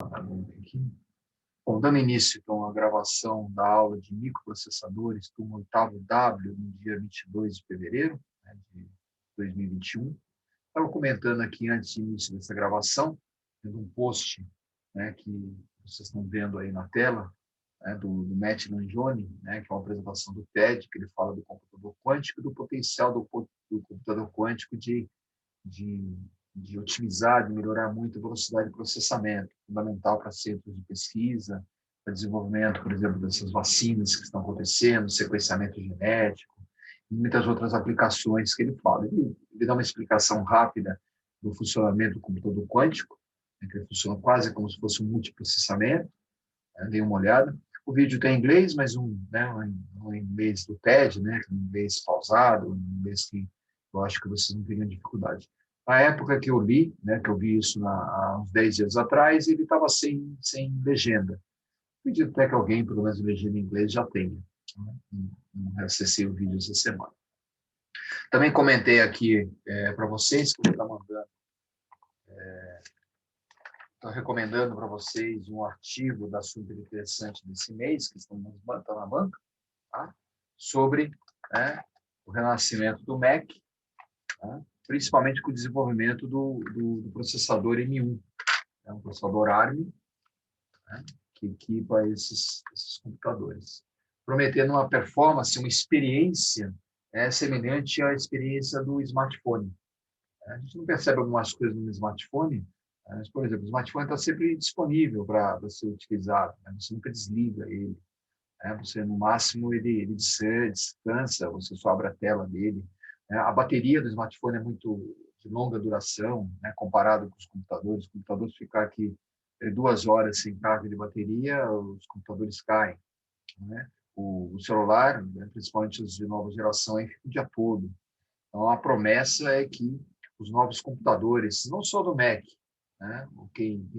Aqui. Bom, dando início, então, à gravação da aula de microprocessadores, turma 8º W, no dia 22 de fevereiro, né, de 2021. Estava comentando aqui, antes de início dessa gravação, tendo um post, né, que vocês estão vendo aí na tela, né, do Matt Langione, né, que é uma apresentação do TED, que ele fala do computador quântico e do potencial do computador quântico de, de otimizar, de melhorar muito a velocidade de processamento, fundamental para centros de pesquisa, para desenvolvimento, por exemplo, dessas vacinas que estão acontecendo, sequenciamento genético, e muitas outras aplicações que ele fala. Ele dá uma explicação rápida do funcionamento do computador quântico, né, que ele funciona quase como se fosse um multiprocessamento, né, dei uma olhada. O vídeo está em inglês, mas um inglês do TED, né, um inglês pausado, um inglês que eu acho que vocês não teriam dificuldade. Na época que eu li, né, que eu vi isso há uns 10 dias atrás, ele estava sem legenda. Acredito até que alguém, pelo menos legenda em inglês, já tenha. Né? Não acessei o vídeo essa semana. Também comentei aqui para vocês que eu vou estar mandando, estou recomendando para vocês um artigo da Super Interessante desse mês, que está na banca, tá? Sobre, né, o renascimento do Mac, tá? Principalmente com o desenvolvimento do processador M1, né, um processador ARM, né, que equipa esses computadores, prometendo uma performance, uma experiência semelhante à experiência do smartphone. A gente não percebe algumas coisas no smartphone, mas, por exemplo, o smartphone está sempre disponível para ser utilizado, né? Você nunca desliga ele. Você, no máximo, ele descansa, você só abre a tela dele. A bateria do smartphone é muito de longa duração, né, comparado com os computadores. Os computadores ficam aqui 2 horas sem carga de bateria, os computadores caem. Né? O celular, né, principalmente os de nova geração, aí fica o dia todo. Então, a promessa é que os novos computadores, não só do Mac, né, quem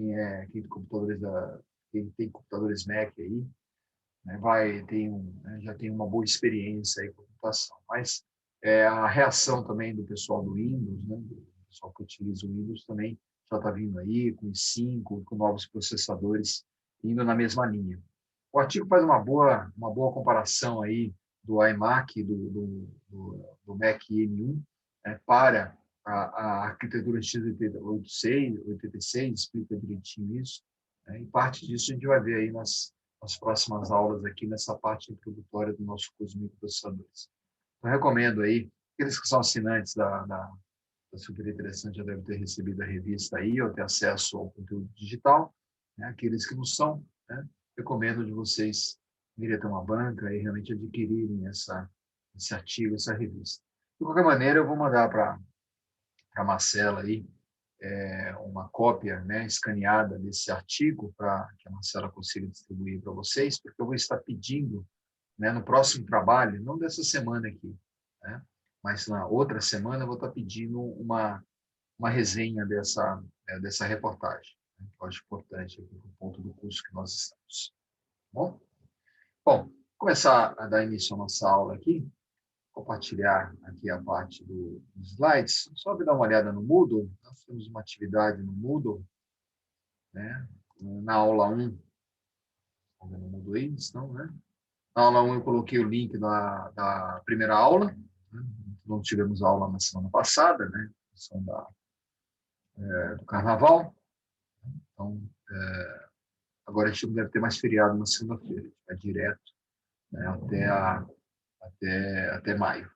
tem computadores Mac aí, né, já tem uma boa experiência aí com a computação. Mas a reação também do pessoal do Windows, né, do pessoal que utiliza o Windows também já está vindo aí com os 5, com novos processadores indo na mesma linha. O artigo faz uma boa comparação aí do iMac, do Mac M1, né, para a arquitetura x86, explica direitinho isso, né, e parte disso a gente vai ver aí nas próximas aulas aqui nessa parte introdutória do nosso curso de microprocessadores. Então, recomendo aí, aqueles que são assinantes da Super Interessante já devem ter recebido a revista aí, ou ter acesso ao conteúdo digital, né? Aqueles que não são, né? Recomendo de vocês virem até uma banca e realmente adquirirem esse artigo, essa revista. De qualquer maneira, eu vou mandar para a Marcela aí, uma cópia, né, escaneada desse artigo para que a Marcela consiga distribuir para vocês, porque eu vou estar pedindo, né, no próximo trabalho, não dessa semana aqui, né, mas na outra semana eu vou estar pedindo uma resenha dessa reportagem, né, que eu acho importante aqui para o ponto do curso que nós estamos. Bom, começar a dar início à nossa aula aqui, compartilhar aqui a parte dos slides. Só dar uma olhada no Moodle. Nós temos uma atividade no Moodle, né? Na aula 1. Estão vendo o Moodle aí? Estão, né? Na aula 1 eu coloquei o link da primeira aula. Né? Não tivemos aula na semana passada, né? Do carnaval. Então, agora a gente não deve ter mais feriado na segunda-feira. É direto, né? Até maio.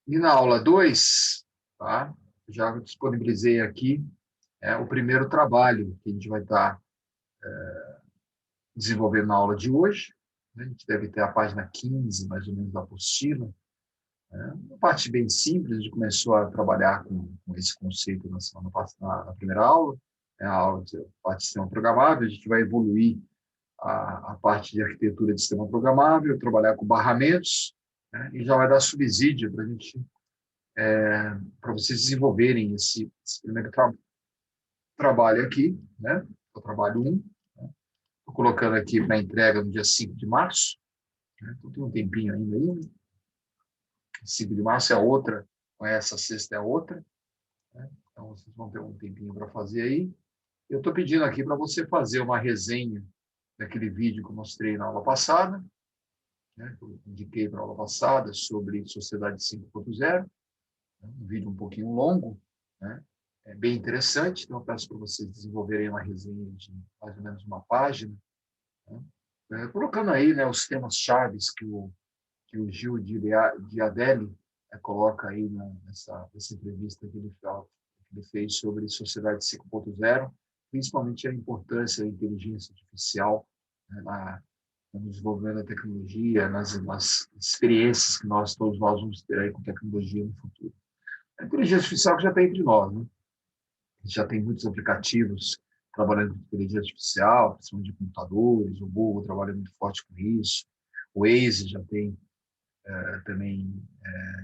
E na aula 2, tá? Já disponibilizei aqui o primeiro trabalho que a gente vai estar desenvolvendo na aula de hoje. Né? A gente deve ter a página 15, mais ou menos, da apostila. Uma parte bem simples, a gente começou a trabalhar com esse conceito na semana passada, na primeira aula, a aula de parte de sistema programável. A gente vai evoluir a parte de arquitetura de sistema programável, trabalhar com barramentos, né? E já vai dar subsídio para a gente para vocês desenvolverem esse primeiro trabalho aqui, né? O trabalho 1. Estou colocando aqui para entrega no dia 5 de março. Né? Então, tem um tempinho ainda aí. Né? 5 de março é outra, com essa sexta é outra. Né? Então, vocês vão ter um tempinho para fazer aí. Eu estou pedindo aqui para você fazer uma resenha daquele vídeo que eu mostrei na aula passada, né, que eu indiquei para a aula passada, sobre Sociedade 5.0, um vídeo um pouquinho longo, né, é bem interessante, então eu peço para vocês desenvolverem uma resenha de mais ou menos uma página, né, colocando aí, né, os temas-chave que o Gil de Adeli coloca aí nessa entrevista que ele fez sobre Sociedade 5.0, principalmente a importância da inteligência artificial, né, no desenvolvimento da tecnologia, nas experiências que todos nós vamos ter aí com tecnologia no futuro. A inteligência artificial que já está entre nós, né? Já tem muitos aplicativos trabalhando com inteligência artificial, principalmente de computadores, o Google trabalha muito forte com isso, o Waze já tem também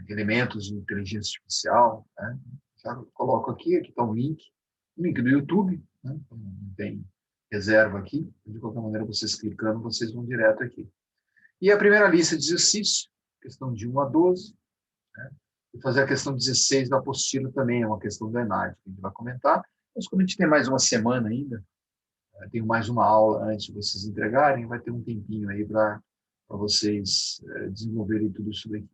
elementos de inteligência artificial, né? Já coloco aqui está o link do YouTube, né? Não tem reserva aqui, de qualquer maneira, vocês clicando, vocês vão direto aqui. E a primeira lista de exercícios, questão de 1 a 12, né? E fazer a questão 16 da apostila também, é uma questão da ENAD, que a gente vai comentar, mas como a gente tem mais uma semana ainda, tenho mais uma aula antes de vocês entregarem, vai ter um tempinho aí para vocês desenvolverem tudo isso daqui.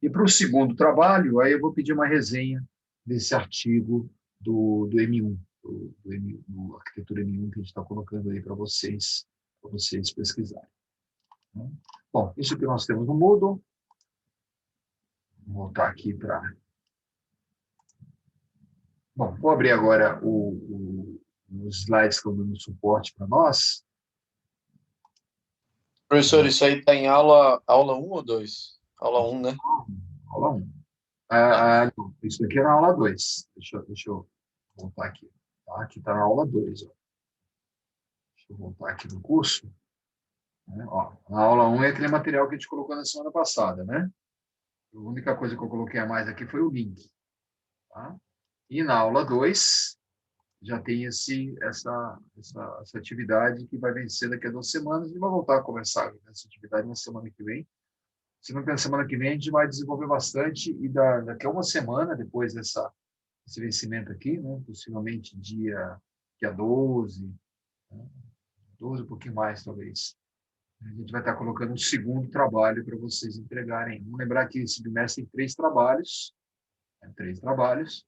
E para o segundo trabalho, aí eu vou pedir uma resenha desse artigo do M1, do Arquitetura M1, que a gente está colocando aí para vocês pesquisarem. Bom, isso que nós temos no Moodle. Vou voltar aqui para... Bom, vou abrir agora os slides que eu dou no suporte para nós. Professor, isso aí está em aula 1 ou 2? Aula 1, né? Aula 1. Isso aqui é na aula 2. Deixa eu voltar aqui. Tá? Aqui está na aula 2. Ó. Deixa eu voltar aqui no curso. Né? Ó, a aula 1 é aquele material que a gente colocou na semana passada, né? A única coisa que eu coloquei a mais aqui foi o link. Tá? E na aula 2, já tem essa atividade que vai vencer daqui a 2 semanas e vai voltar a começar essa atividade na semana que vem. Na semana que vem a gente vai desenvolver bastante e daqui a uma semana, depois desse vencimento aqui, né, possivelmente dia 12, né, 12, um pouquinho mais talvez, a gente vai estar colocando um segundo trabalho para vocês entregarem. Vamos lembrar que esse bimestre tem 3 trabalhos, né, 3 trabalhos.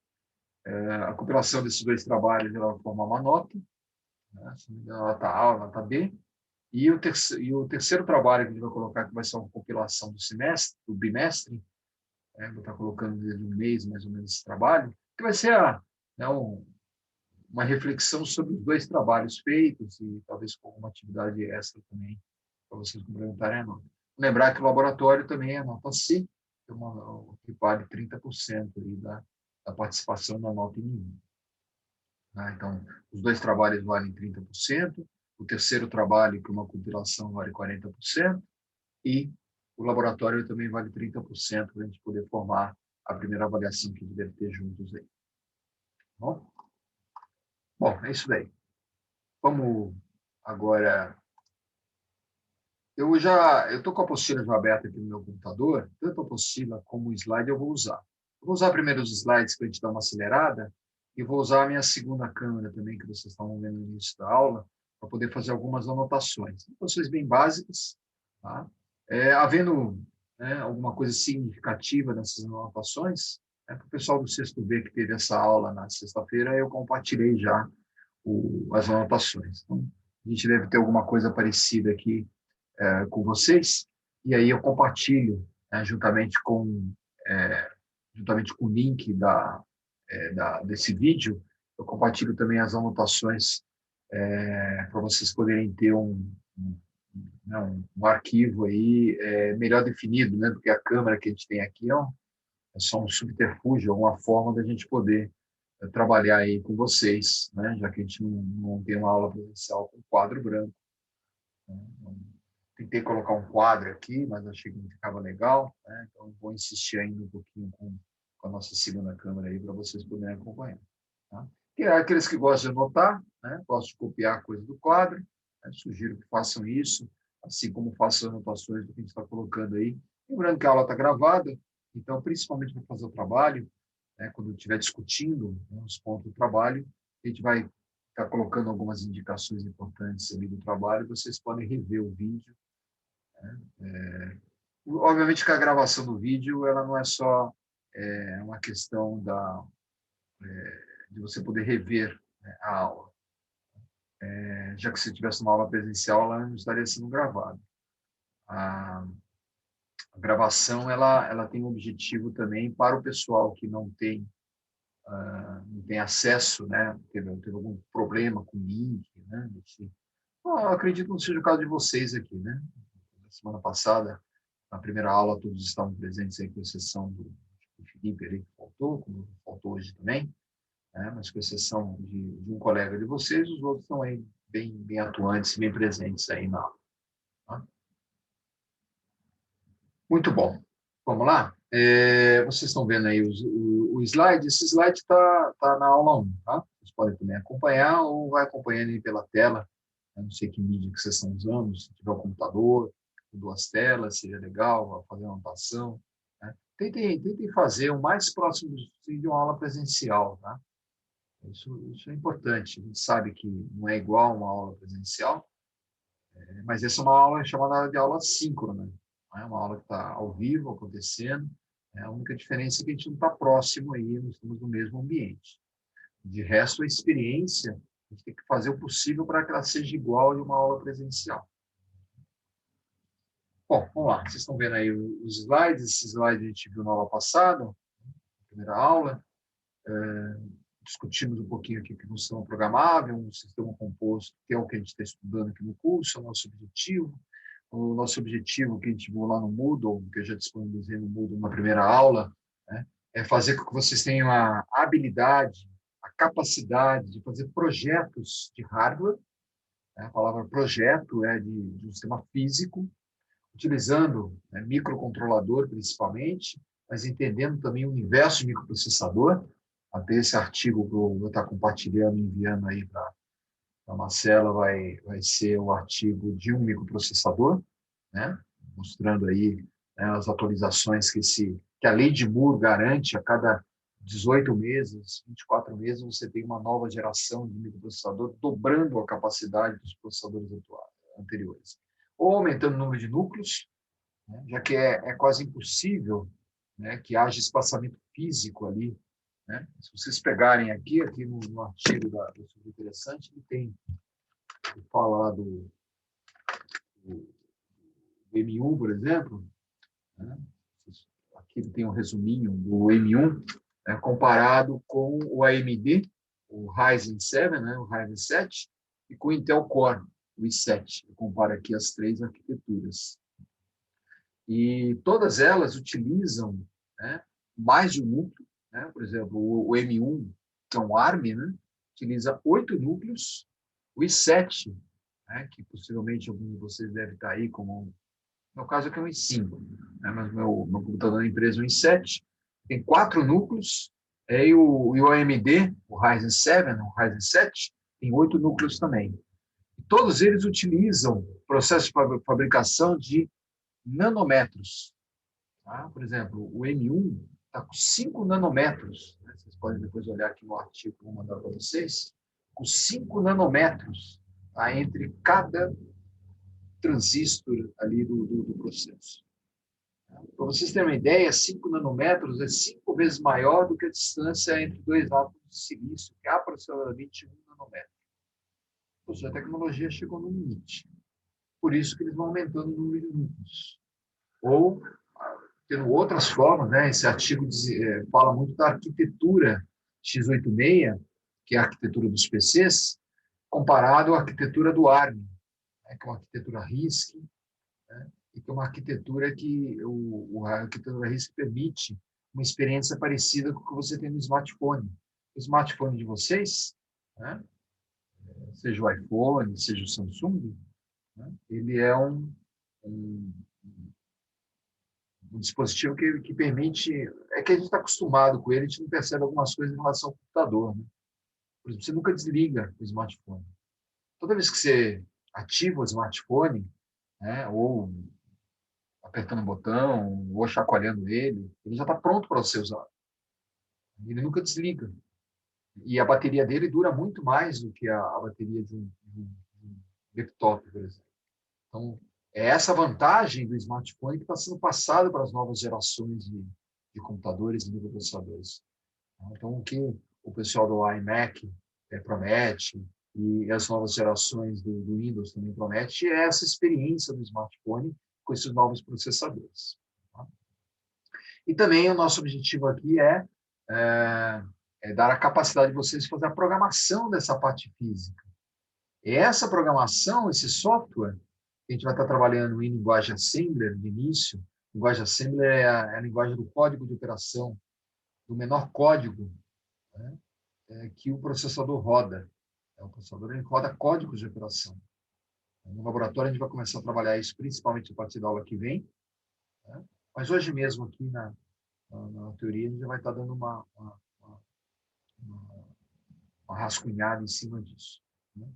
A compilação desses 2 trabalhos ela vai formar uma nota, né, nota A, nota B, e o terceiro trabalho que a gente vai colocar, que vai ser uma compilação do bimestre, vou estar colocando desde um mês mais ou menos esse trabalho, que vai ser né, uma reflexão sobre os 2 trabalhos feitos e talvez com uma atividade extra também, para vocês complementarem a nota. Lembrar que o laboratório também é nota C, que vale 30% aí da participação na nota em né? Então, os 2 trabalhos valem 30%, o terceiro trabalho, que é uma compilação, vale 40%, e o laboratório também vale 30% para a gente poder formar a primeira avaliação que a gente deve ter juntos aí. Bom, é isso daí. Vamos agora... Eu estou com a apostila já aberta aqui no meu computador, tanto a apostila como o slide eu vou usar. Eu vou usar primeiro os slides para a gente dar uma acelerada e vou usar a minha segunda câmera também, que vocês estavam vendo no início da aula, para poder fazer algumas anotações. Anotações bem básicas, tá? Havendo alguma coisa significativa nessas anotações, para o pessoal do sexto B que teve essa aula na sexta-feira, eu compartilhei já as anotações. Então, a gente deve ter alguma coisa parecida aqui com vocês, e aí eu compartilho juntamente com o link desse vídeo, eu compartilho também as anotações para vocês poderem ter um arquivo aí melhor definido, né? Porque a câmera que a gente tem aqui é só um subterfúgio, uma forma da gente poder trabalhar aí com vocês, né? Já que a gente não tem uma aula presencial com quadro branco. Né? Tentei colocar um quadro aqui, mas achei que não ficava legal, né? Então vou insistir ainda um pouquinho com a nossa segunda câmera aí para vocês poderem acompanhar. Tá? E aqueles que gostam de anotar, né? Gostam de copiar coisa do quadro, né? Sugiro que façam isso, assim como façam anotações do que a gente está colocando aí. Lembrando que a aula está gravada, então, principalmente para fazer o trabalho, né? Quando estiver discutindo, né, os pontos do trabalho, a gente vai está colocando algumas indicações importantes ali do trabalho, vocês podem rever o vídeo. Obviamente que a gravação do vídeo ela não é só uma questão de você poder rever, né, a aula. Já que se tivesse uma aula presencial, ela não estaria sendo gravada. A gravação ela tem um objetivo também para o pessoal que não tem acesso, né? Teve algum problema com o link, né? Eu acredito que não seja o caso de vocês aqui, né? Na semana passada, na primeira aula, todos estavam presentes aí, com exceção do Felipe ali, que faltou, como faltou hoje também, né? Mas com exceção de um colega de vocês, os outros estão aí bem atuantes, bem presentes aí na aula. Tá? Muito bom. Vamos lá? Vocês estão vendo aí o slide? Esse slide está na aula 1, tá? Vocês podem também acompanhar ou vai acompanhando aí pela tela. Eu não sei que mídia que vocês estão usando, se tiver o computador, com 2 telas, seria legal, fazer uma anotação. Né? Tentem fazer o mais próximo possível de uma aula presencial, tá? Isso é importante. A gente sabe que não é igual a uma aula presencial, mas essa é uma aula chamada de aula síncrona. É uma aula que está ao vivo, acontecendo. A única diferença é que a gente não está próximo aí, não estamos no mesmo ambiente. De resto, a experiência, a gente tem que fazer o possível para que ela seja igual a uma aula presencial. Bom, vamos lá. Vocês estão vendo aí os slides. Esse slide a gente viu na aula passada, na primeira aula. Discutimos um pouquinho aqui que é um sistema programável, um sistema composto, que é o que a gente está estudando aqui no curso, é o nosso objetivo. O nosso objetivo que a gente viu lá no Moodle, que eu já disponibilizei no Moodle na primeira aula, né, é fazer com que vocês tenham a habilidade, a capacidade de fazer projetos de hardware. Né? A palavra projeto é de um sistema físico, utilizando, né, microcontrolador principalmente, mas entendendo também o universo de microprocessador. Até esse artigo que eu vou estar compartilhando, enviando aí para a Marcela, vai ser o artigo de um microprocessador, né? Mostrando aí, né, as atualizações que a lei de Moore garante. A cada 18 meses, 24 meses, você tem uma nova geração de microprocessador, dobrando a capacidade dos processadores anteriores. Ou aumentando o número de núcleos, né, já que é quase impossível, né, que haja espaçamento físico ali. Né? Se vocês pegarem aqui no artigo do Super Interessante, ele fala lá do M1, por exemplo, né? Aqui ele tem um resuminho do M1, né, comparado com o AMD, o Ryzen 7, né, o Ryzen 7, e com o Intel Core, o i7. Eu comparo aqui as 3 arquiteturas. E todas elas utilizam, né, mais de um núcleo. Né? Por exemplo, o M1, que é um ARM, né, utiliza 8 núcleos. O i7, né, que possivelmente algum de vocês deve estar aí, como no caso aqui é um i5, né, mas meu computador da empresa é um i7, tem 4 núcleos, e o AMD, o Ryzen 7, o Ryzen 7, tem 8 núcleos também. E todos eles utilizam processo de fabricação de nanômetros. Tá? Por exemplo, o M1 está com 5 nanômetros. Né? Vocês podem depois olhar aqui no artigo que eu vou mandar para vocês. Com 5 nanômetros, tá? Entre cada transistor ali do processo. Para vocês terem uma ideia, 5 nanômetros é 5 vezes maior do que a distância entre 2 átomos de silício, que é aproximadamente 1 nanômetro. Ou seja, a tecnologia chegou no limite. Por isso que eles vão aumentando o número de núcleos. Ou tendo outras formas, né? Esse artigo fala muito da arquitetura x86, que é a arquitetura dos PCs, comparado à arquitetura do ARM, né? Que é uma arquitetura RISC, né? E que é uma arquitetura que a arquitetura RISC permite uma experiência parecida com o que você tem no smartphone. O smartphone de vocês, né? Seja o iPhone, seja o Samsung, né? Ele é um dispositivo que permite. É que a gente está acostumado com ele, a gente não percebe algumas coisas em relação ao computador. Né? Por exemplo, você nunca desliga o smartphone. Toda vez que você ativa o smartphone, né, ou apertando um botão, ou chacoalhando ele já está pronto para você usar. Ele nunca desliga. E a bateria dele dura muito mais do que a bateria de um laptop, por exemplo. Então, é essa vantagem do smartphone que está sendo passada para as novas gerações de computadores e microprocessadores. Então, o que o pessoal do iMac promete, e as novas gerações do Windows também promete, é essa experiência do smartphone com esses novos processadores. Tá? E também o nosso objetivo aqui é dar a capacidade de vocês de fazer a programação dessa parte física. E essa programação, esse software, a gente vai estar trabalhando em linguagem Assembler de início. Linguagem Assembler é a linguagem do código de operação, do menor código, né, que o processador roda. O processador ele roda códigos de operação. No laboratório, a gente vai começar a trabalhar isso, principalmente a partir da aula que vem. Né? Mas hoje mesmo, aqui na teoria, a gente já vai estar dando uma rascunhada em cima disso. Né?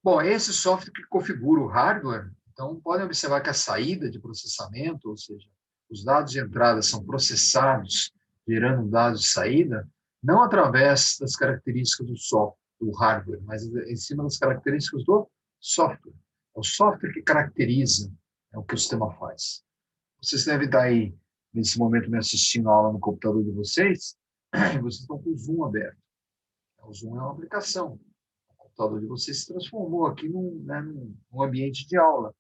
Bom, esse software que configura o hardware, então, podem observar que a saída de processamento, ou seja, os dados de entrada são processados, gerando dados de saída, não através das características do software, do hardware, mas em cima das características do software. É o software que caracteriza o que o sistema faz. Vocês devem estar aí, nesse momento, me assistindo a aula no computador de vocês, e vocês estão com o Zoom aberto. O Zoom é uma aplicação. O computador de vocês se transformou aqui num ambiente de aula.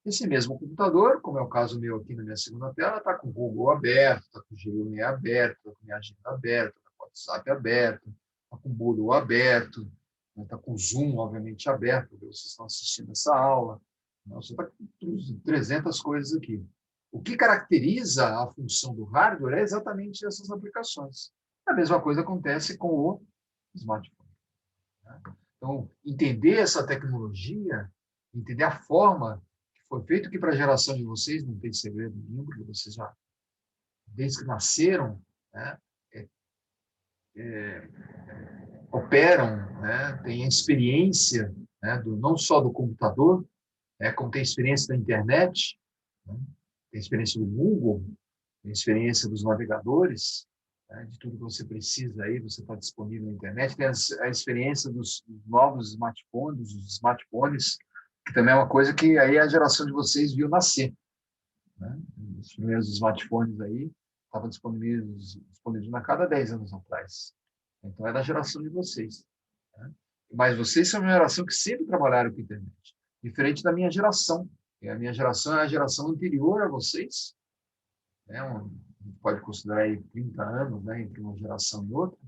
Esse mesmo computador, como é o caso meu aqui na minha segunda tela, está com o Google aberto, está com o Gmail aberto, está com a minha agenda aberta, está com o WhatsApp aberto, está com o Moodle aberto, está com o Zoom, obviamente, aberto, porque vocês estão assistindo essa aula. Você está com 300 coisas aqui. O que caracteriza a função do hardware é exatamente essas aplicações. A mesma coisa acontece com o smartphone. Né? Então, entender essa tecnologia, entender a forma que foi feito, que para a geração de vocês não tem segredo nenhum, porque vocês já, desde que nasceram, né, operam, né, têm a experiência, né, não só do computador, como tem experiência da internet, né, tem experiência do Google, tem experiência dos navegadores, né, de tudo que você precisa aí, você está disponível na internet, tem a experiência dos novos smartphones, que também é uma coisa que aí a geração de vocês viu nascer. Né? Os primeiros smartphones aí estavam disponíveis a cada 10 anos atrás. Então, é da geração de vocês. Né? Mas vocês são uma geração que sempre trabalharam com a internet, diferente da minha geração. E a minha geração é a geração anterior a vocês, né? A gente pode considerar aí 30 anos, né, entre uma geração e outra.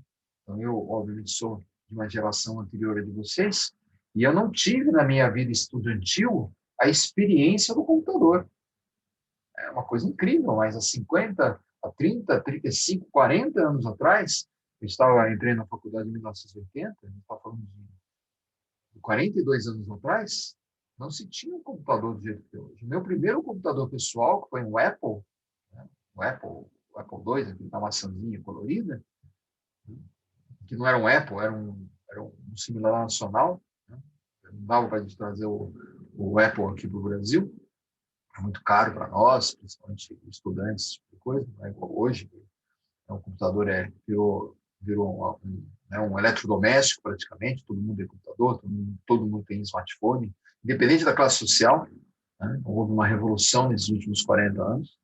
Então, eu, obviamente, sou de uma geração anterior a de vocês, e eu não tive, na minha vida estudantil, a experiência do computador. É uma coisa incrível, mas há 50, há 30, 35, 40 anos atrás, entrei na faculdade em 1980, a gente está falando de 42 anos atrás, não se tinha um computador do jeito que é hoje. O meu primeiro computador pessoal, que foi um Apple, né, o Apple II, aquele da maçãzinha colorida, que não era um Apple, era um similar nacional, né? Não dava para a gente trazer o Apple aqui para o Brasil, é muito caro para nós, principalmente estudantes, tipo de coisa, né? Hoje, o computador virou um eletrodoméstico praticamente, todo mundo tem computador, todo mundo tem smartphone, independente da classe social, né? Houve uma revolução nesses últimos 40 anos.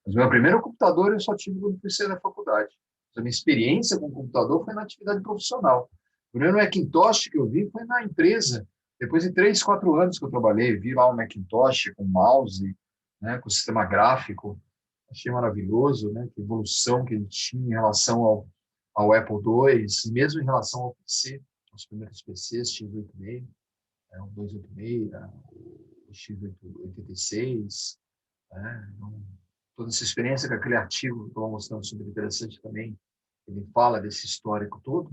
Mas o meu primeiro computador eu só tive quando fui sair da faculdade. A minha experiência com o computador foi na atividade profissional. O primeiro Macintosh que eu vi foi na empresa. Depois de 3, 4 anos que eu trabalhei, vi lá o Macintosh com mouse, né, com sistema gráfico. Achei maravilhoso, né, que evolução que ele tinha em relação ao Apple II, e mesmo em relação ao PC, os primeiros PCs, x86, o 286, o x86, né, toda essa experiência que aquele artigo que eu estou mostrando super interessante também, ele fala desse histórico todo,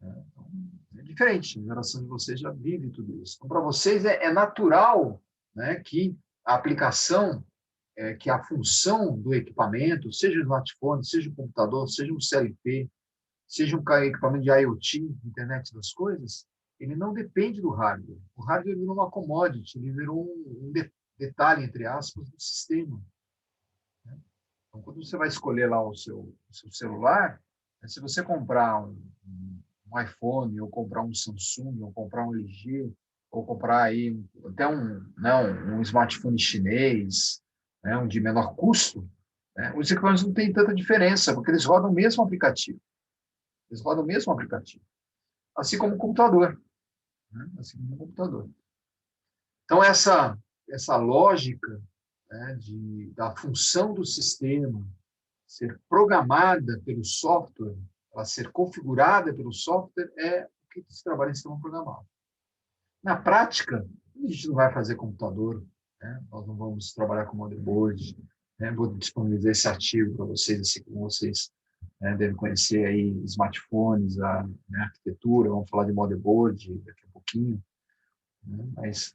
né? Então, é diferente, a geração de vocês já vive tudo isso. Então, para vocês é natural, né, que a aplicação, que a função do equipamento, seja o smartphone, seja o computador, seja um CLP, seja um equipamento de IoT, Internet das Coisas, ele não depende do hardware. O hardware virou uma commodity, ele virou um detalhe, entre aspas, do sistema. Então, quando você vai escolher lá o seu celular, se você comprar um iPhone, ou comprar um Samsung, ou comprar um LG, ou comprar aí até um smartphone chinês, né, um de menor custo, né, os equipamentos não têm tanta diferença, porque eles rodam o mesmo aplicativo. Eles rodam o mesmo aplicativo. Assim como o computador. Né, assim como o computador. Então, essa lógica, né, da função do sistema ser programada pelo software, ela ser configurada pelo software, é o que se trabalha em sistema programado. Na prática, a gente não vai fazer computador, né? Nós não vamos trabalhar com motherboard, né? Vou disponibilizar esse artigo para vocês, assim como vocês, né, devem conhecer aí smartphones, né, arquitetura, vamos falar de motherboard daqui a pouquinho, né? Mas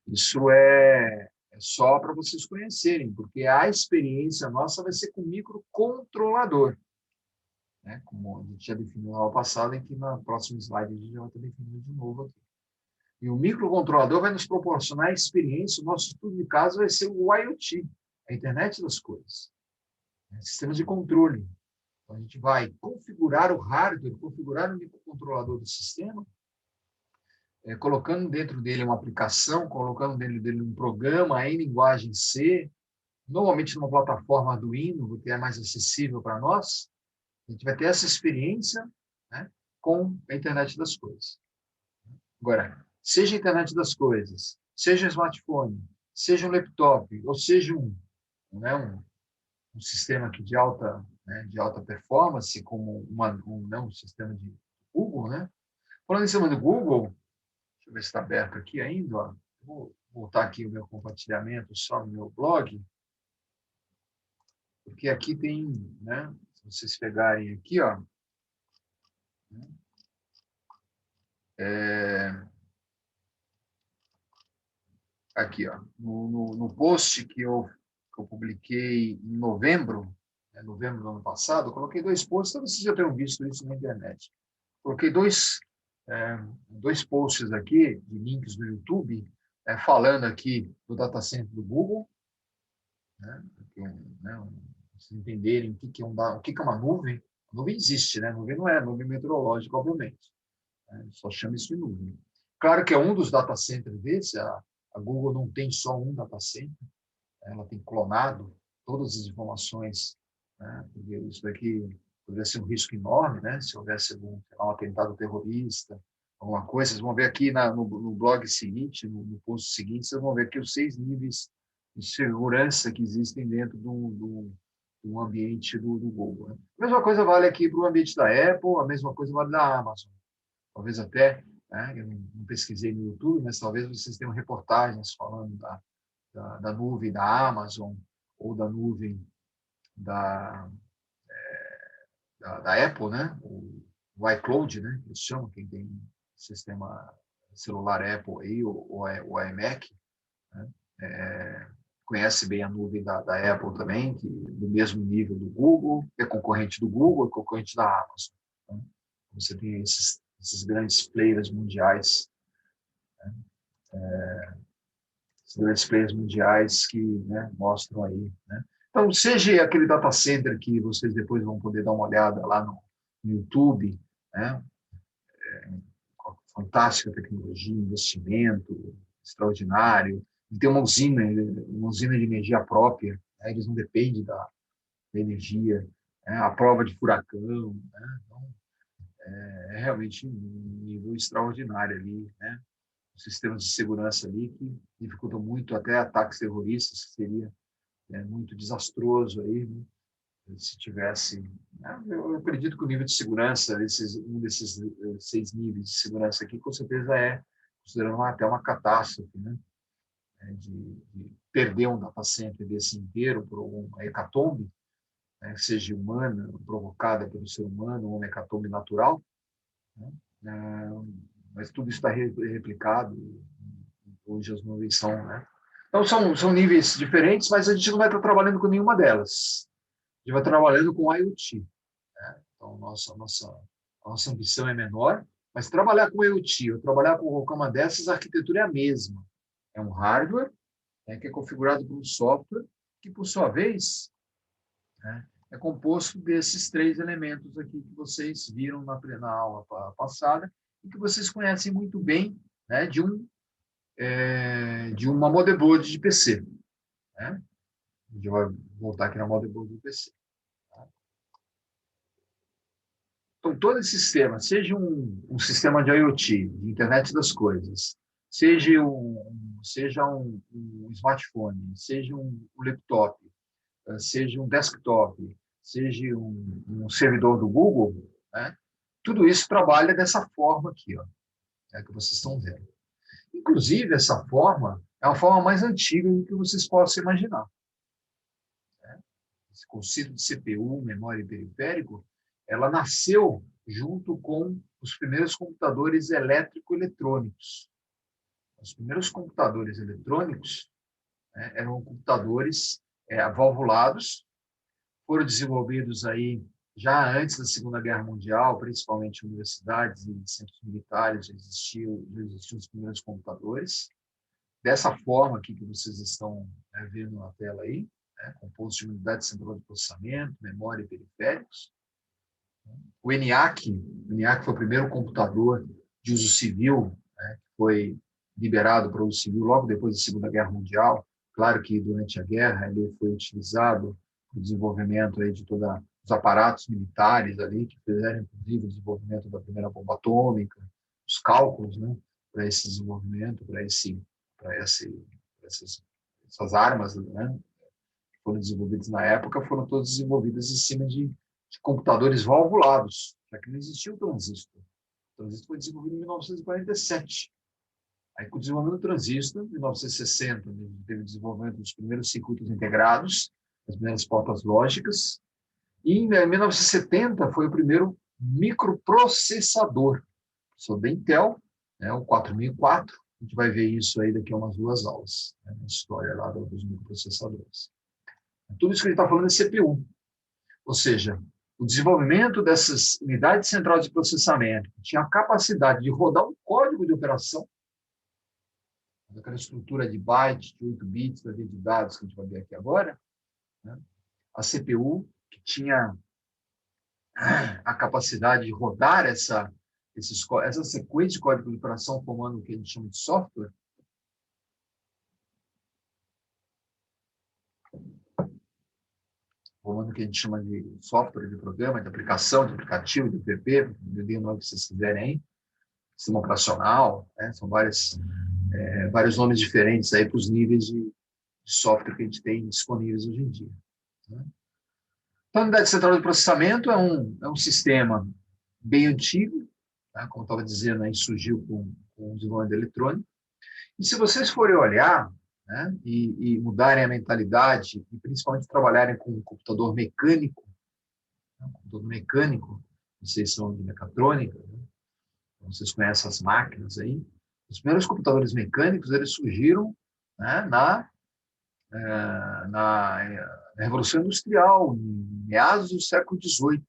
isso é só para vocês conhecerem, porque a experiência nossa vai ser com microcontrolador, né? Como a gente já definiu na aula passada, e que na próxima slide a gente já vai estar definindo de novo aqui. E o microcontrolador vai nos proporcionar a experiência, o nosso estudo de caso vai ser o IoT, a internet das coisas, né? Sistemas de controle. Então, a gente vai configurar o hardware, configurar o microcontrolador do sistema, colocando dentro dele uma aplicação, colocando dentro dele um programa em linguagem C, normalmente numa plataforma Arduino, que é mais acessível para nós. A gente vai ter essa experiência, né, com a internet das coisas. Agora, seja a internet das coisas, seja um smartphone, seja um laptop, ou seja né, um sistema aqui né, de alta performance, como um sistema de Google, né? Falando em cima do Google, deixa eu ver se está aberto aqui ainda. Ó. Vou voltar aqui o meu compartilhamento só no meu blog, porque aqui tem, né, se vocês pegarem aqui, ó, aqui, ó, no post que eu publiquei em novembro, né, novembro do ano passado, eu coloquei 2 posts, talvez vocês já tenham visto isso na internet. Coloquei dois posts aqui, de links no YouTube, falando aqui do data center do Google, né, vocês entenderem o que é uma nuvem. A nuvem existe, né? A nuvem não é nuvem meteorológica, obviamente. Né? Só chama isso de nuvem. Claro que é um dos data centers desse, a Google não tem só um data center, ela tem clonado todas as informações, né? Isso daqui poderia ser um risco enorme, né? Se houvesse um atentado terrorista, alguma coisa. Vocês vão ver aqui no blog seguinte, no post seguinte, vocês vão ver aqui os 6 níveis de segurança que existem dentro do ambiente do Google. Né? A mesma coisa vale aqui para o ambiente da Apple, a mesma coisa vale da Amazon. Talvez até, né, eu não pesquisei no YouTube, mas talvez vocês tenham reportagens falando da nuvem da Amazon ou da nuvem da, da Apple, né? O iCloud, né? Eles chamam, quem tem sistema celular Apple aí, ou a iMac, né? Conhece bem a nuvem da Apple também, que do mesmo nível do Google, é concorrente do Google, é concorrente da Amazon. Então, você tem esses grandes players mundiais, né? Esses grandes players mundiais que, né, mostram aí, né? Então, seja aquele data center que vocês depois vão poder dar uma olhada lá no YouTube, né? Fantástica tecnologia, investimento extraordinário, tem uma usina de energia própria, né? Eles não dependem da energia, né? A prova de furacão, né? Então, é realmente um nível extraordinário ali, né? Os sistemas de segurança ali que dificultam muito até ataques terroristas, que seria muito desastroso aí, né? Se tivesse. Né? Eu acredito que o nível de segurança, um desses 6 níveis de segurança aqui, com certeza considerando até uma catástrofe, né? De perder um data center desse inteiro por uma hecatombe, né? Seja humana, provocada pelo ser humano, ou uma hecatombe natural, né? Mas tudo isso está replicado, hoje as nuvens são. Né? Então, são níveis diferentes, mas a gente não vai estar trabalhando com nenhuma delas. A gente vai trabalhando com IoT. Né? Então, a nossa ambição é menor, mas trabalhar com IoT, ou trabalhar com qualquer uma dessas, a arquitetura é a mesma. É um hardware, né, que é configurado por um software, que, por sua vez, né, é composto desses 3 elementos aqui que vocês viram na aula passada e que vocês conhecem muito bem, né, de uma motherboard de PC. Né? A gente vai voltar aqui na motherboard do PC. Tá? Então, todo esse sistema, seja um sistema de IoT, de internet das coisas, seja um smartphone, seja um laptop, seja um desktop, seja um servidor do Google, né? Tudo isso trabalha dessa forma aqui, ó, que vocês estão vendo. Inclusive, essa forma é uma forma mais antiga do que vocês possam imaginar. Né? Esse conceito de CPU, memória e periférico, ela nasceu junto com os primeiros computadores elétrico-eletrônicos. Os primeiros computadores eletrônicos, né, eram computadores valvulados, foram desenvolvidos aí já antes da Segunda Guerra Mundial, principalmente em universidades e centros militares, já existiam os primeiros computadores. Dessa forma aqui que vocês estão vendo na tela aí, né, composto de unidade central de processamento, memória e periféricos. O ENIAC foi o primeiro computador de uso civil, né, que foi liberado para o uso civil logo depois da Segunda Guerra Mundial. Claro que durante a guerra ele foi utilizado para o desenvolvimento aí de todos os aparatos militares ali, que fizeram inclusive o desenvolvimento da primeira bomba atômica, os cálculos, né, para esse desenvolvimento, para essas armas, né, que foram desenvolvidas na época, foram todas desenvolvidas em cima de computadores valvulados, já que não existia o transistor. O transistor foi desenvolvido em 1947. Aí, com o desenvolvimento do transistor, em 1960, teve o desenvolvimento dos primeiros circuitos integrados, as primeiras portas lógicas, e em 1970 foi o primeiro microprocessador, da Intel, né, o 4004. A gente vai ver isso aí daqui a umas 2 aulas, né, na história lá dos microprocessadores. Tudo isso que a gente está falando é CPU. Ou seja, o desenvolvimento dessas unidades centrais de processamento, que tinha a capacidade de rodar um código de operação, aquela estrutura de bytes, de 8 bits da rede de dados que a gente vai ver aqui agora, né? A CPU, que tinha a capacidade de rodar essa sequência de código de operação formando o que a gente chama de software, formando o que a gente chama de software, de programa, de aplicação, de aplicativo, de app, de nome que vocês quiserem aí, sistema operacional, né? São vários nomes diferentes aí para os níveis de software que a gente tem disponíveis hoje em dia. Né? Então, a unidade central de processamento é um sistema bem antigo, tá? Como eu estava dizendo, aí surgiu com o desenvolvimento eletrônico. E se vocês forem olhar, né, e mudarem a mentalidade, e principalmente trabalharem com um computador mecânico, né, vocês são de mecatrônica, né, vocês conhecem as máquinas aí, os primeiros computadores mecânicos eles surgiram, né, na Revolução Industrial, em meados do século XVIII.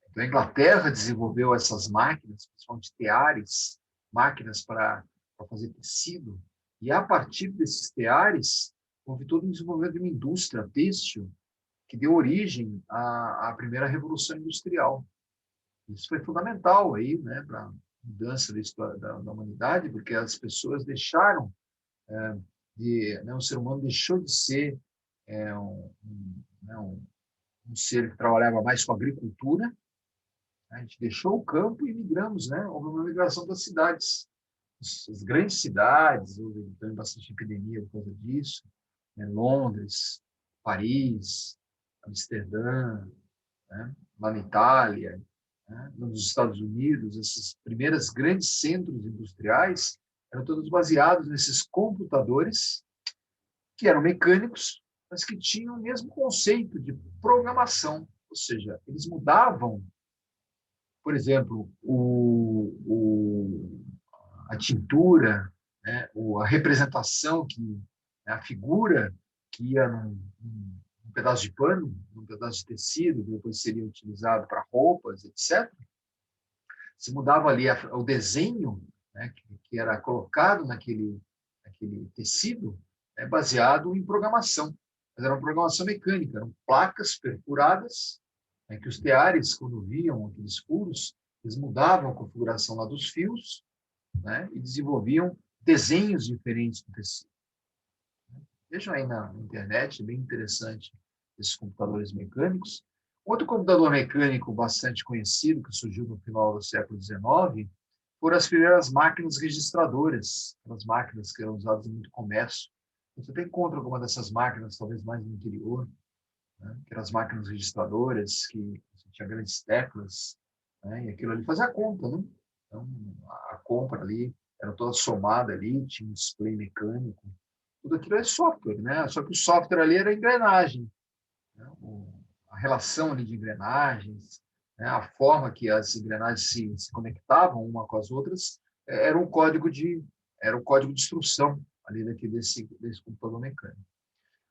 Então, a Inglaterra desenvolveu essas máquinas, principalmente teares, máquinas para fazer tecido, e a partir desses teares, houve todo um desenvolvimento de uma indústria têxtil que deu origem à primeira Revolução Industrial. Isso foi fundamental aí, né, para a mudança da história da humanidade, porque as pessoas deixaram o ser humano deixou de ser um ser que trabalhava mais com agricultura, né? A gente deixou o campo e migramos, né? Houve uma migração das cidades, as grandes cidades, houve também bastante epidemia por causa disso, né? Londres, Paris, Amsterdã, né? Lá na Itália, né? Nos Estados Unidos, esses primeiros grandes centros industriais eram todos baseados nesses computadores que eram mecânicos, mas que tinham o mesmo conceito de programação, ou seja, eles mudavam, por exemplo, a tintura, né, a representação, a figura que ia num pedaço de pano, num pedaço de tecido, que depois seria utilizado para roupas, etc. Se mudava ali o desenho, né, que era colocado naquele tecido, baseado em programação. mas era uma programação mecânica, eram placas perfuradas, né, que os teares, quando viam aqueles furos, eles mudavam a configuração lá dos fios, né, e desenvolviam desenhos diferentes do tecido. Vejam aí na internet, bem interessante esses computadores mecânicos. Outro computador mecânico bastante conhecido, que surgiu no final do século XIX, foram as primeiras máquinas registradoras, aquelas máquinas que eram usadas em muito comércio. Você até encontra alguma dessas máquinas, talvez mais no interior, né? Que eram as máquinas registradoras, que você tinha grandes teclas, né? E aquilo ali fazia a conta, né? Então, a compra ali era toda somada ali, tinha um display mecânico, tudo aquilo é software, né? Só que o software ali era engrenagem, né? A relação ali de engrenagens, né? A forma que as engrenagens se conectavam uma com as outras, era um código de instrução ali desse computador mecânico.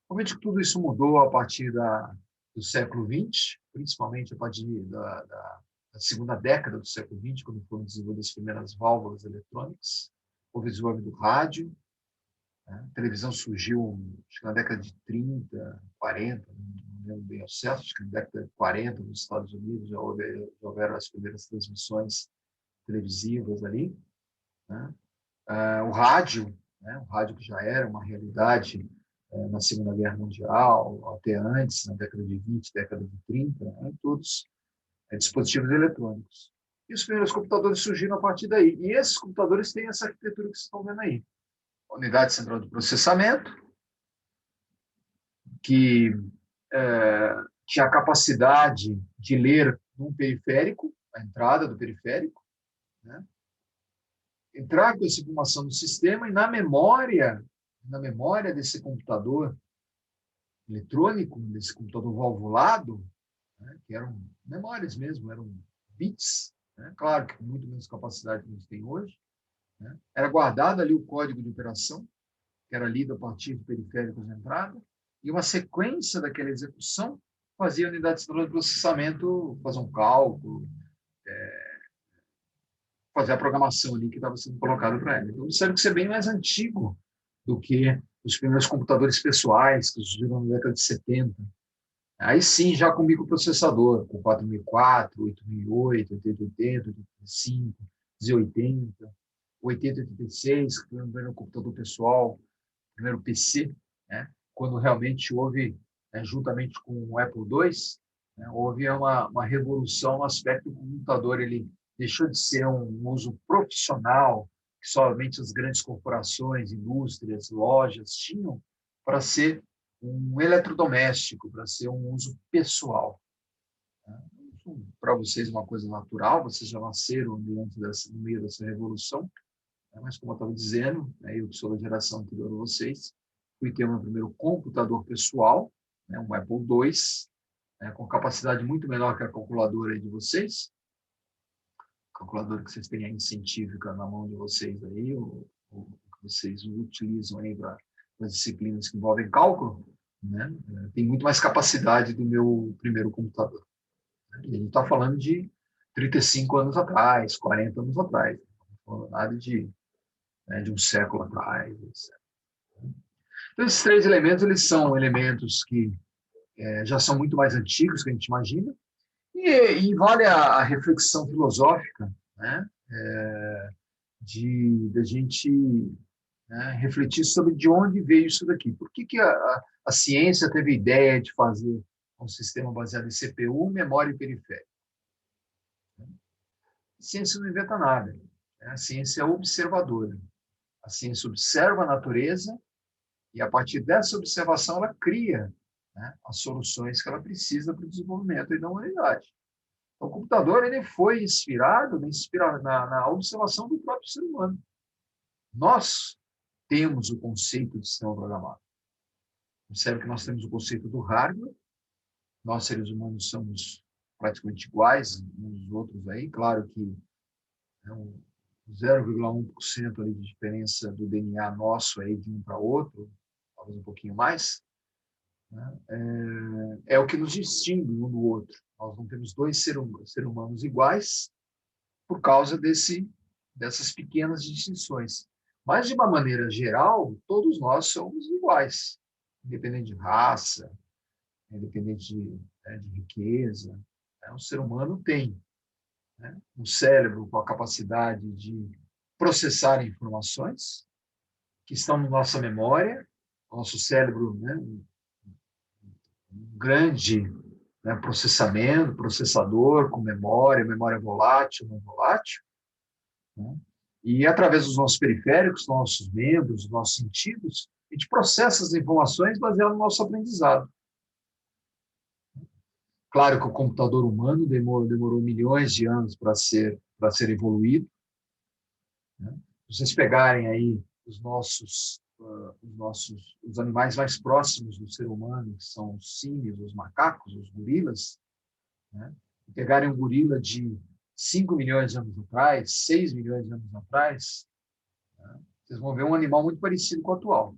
Obviamente que tudo isso mudou a partir do século XX, principalmente a partir da segunda década do século XX, quando foram desenvolvidas as primeiras válvulas eletrônicas, houve o desenvolvimento do rádio, né? A televisão surgiu acho que na década de 30, 40, não lembro bem ao certo, acho que na década de 40, nos Estados Unidos, já houveram as primeiras transmissões televisivas ali, né? O rádio, né? O rádio que já era uma realidade na Segunda Guerra Mundial, até antes, na década de 20, década de 30, né? Todos dispositivos eletrônicos. E os primeiros computadores surgiram a partir daí. E esses computadores têm essa arquitetura que vocês estão vendo aí. Unidade central de processamento, que tinha a capacidade de ler num periférico, a entrada do periférico, né? Entrar com essa informação no sistema e na memória desse computador eletrônico, desse computador valvulado, né, que eram memórias mesmo, eram bits, né? Claro que com muito menos capacidade que a gente tem hoje, né? Era guardado ali o código de operação, que era lido a partir de periféricos de entrada, e uma sequência daquela execução fazia a unidade central de processamento fazer um cálculo, fazer a programação ali que estava sendo colocada para ela. Então, isso é bem mais antigo do que os primeiros computadores pessoais, que surgiram na década de 70. Aí sim, já com microprocessador, com 4004, 8008, 8080, 85, Z80, 8086, que foi o primeiro computador pessoal, o primeiro PC, né? Quando realmente houve, né, juntamente com o Apple II, né, houve uma revolução no aspecto do computador. Ele deixou de ser um uso profissional, que somente as grandes corporações, indústrias, lojas tinham, para ser um eletrodoméstico, para ser um uso pessoal. Para vocês, uma coisa natural, vocês já nasceram no meio dessa revolução, né? Mas, como eu estava dizendo, né, eu que sou da geração anterior a vocês, fui ter o meu primeiro computador pessoal, né, um Apple II, né, com capacidade muito menor que a calculadora aí de vocês, calculadora que vocês têm aí científica na mão de vocês aí, ou que vocês utilizam aí para as disciplinas que envolvem cálculo, né, tem muito mais capacidade do meu primeiro computador. Né? E a gente está falando de 35 anos atrás, 40 anos atrás, não estamos falando nada de um século atrás, etc. Então, esses três elementos, eles são elementos que já são muito mais antigos que a gente imagina, e vale a reflexão filosófica, né? De gente, né, refletir sobre de onde veio isso daqui. Por que a ciência teve a ideia de fazer um sistema baseado em CPU, memória e periférico? A ciência não inventa nada, né? A ciência é observadora. A ciência observa a natureza e, a partir dessa observação, ela cria, né, as soluções que ela precisa para o desenvolvimento da humanidade. Então, o computador ele foi inspirado na observação do próprio ser humano. Nós temos o conceito de sistema programado. Observe que nós temos o conceito do hardware. Nós, seres humanos, somos praticamente iguais uns aos outros aí. Claro que é 0,1% ali de diferença do DNA nosso aí de um para outro, talvez um pouquinho mais, né? É o que nos distingue um do outro. Nós não temos dois seres humanos iguais por causa dessas pequenas distinções. Mas, de uma maneira geral, todos nós somos iguais. independente de raça, independente de riqueza. O ser humano tem, né, um cérebro com a capacidade de processar informações que estão na nossa memória, nosso cérebro, né, um grande, né, processador com memória volátil, não volátil, né? E através dos nossos periféricos, nossos membros, nossos sentidos, a gente processa as informações baseado no nosso aprendizado. Claro que o computador humano demorou milhões de anos para ser evoluído, né? Se vocês pegarem aí os animais mais próximos do ser humano, que são os símios, os macacos, os gorilas, né? Pegarem um gorila de 5 milhões de anos atrás, 6 milhões de anos atrás, né? Vocês vão ver um animal muito parecido com o atual.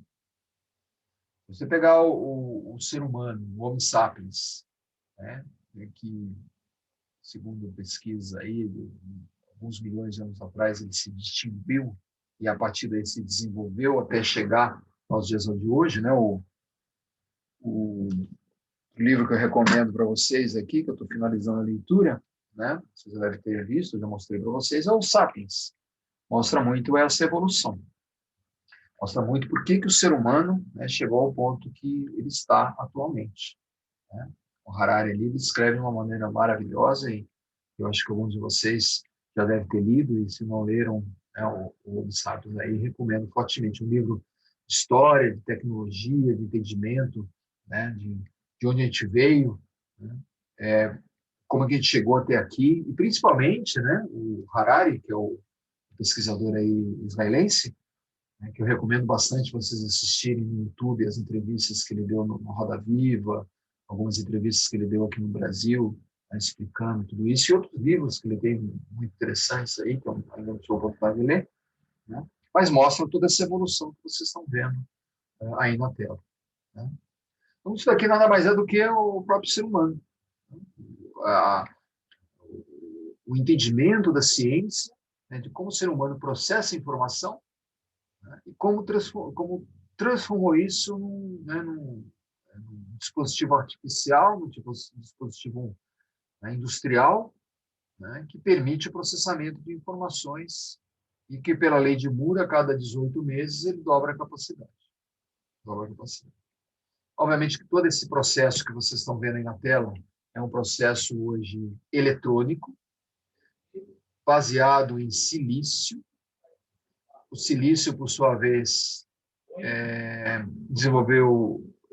Se você pegar o ser humano, o Homo sapiens, né? Que, segundo pesquisa aí, alguns milhões de anos atrás, ele se distinguiu e a partir daí se desenvolveu até chegar aos dias de hoje, né? O livro que eu recomendo para vocês aqui, que eu estou finalizando a leitura, né? Vocês já devem ter visto, eu já mostrei para vocês, é o Sapiens. Mostra muito essa evolução. Mostra muito por que o ser humano, né, chegou ao ponto que ele está atualmente, né? O Harari ali descreve de uma maneira maravilhosa e eu acho que alguns de vocês já devem ter lido e se não leram, né, o Sapiens aí, recomendo fortemente. Um livro de história, de tecnologia, de entendimento, né, de onde a gente veio, né, como a gente chegou até aqui e principalmente, né, o Harari, que é o pesquisador aí israelense, né, que eu recomendo bastante vocês assistirem no YouTube as entrevistas que ele deu no Roda Viva, algumas entrevistas que ele deu aqui no Brasil, né, explicando tudo isso, e outros livros que ele tem muito interessantes aí, que eu ainda não tive a oportunidade de ler, né, mas mostram toda essa evolução que vocês estão vendo aí na tela. Né. Então, isso daqui nada mais é do que o próprio ser humano. Né. O entendimento da ciência, né, de como o ser humano processa a informação, né, e como transformou isso num dispositivo artificial, num dispositivo, né, industrial, né, que permite o processamento de informações e que, pela lei de Moore, a cada 18 meses, ele dobra a capacidade. Dobra a capacidade. Obviamente que todo esse processo que vocês estão vendo aí na tela é um processo hoje eletrônico, baseado em silício. O silício, por sua vez,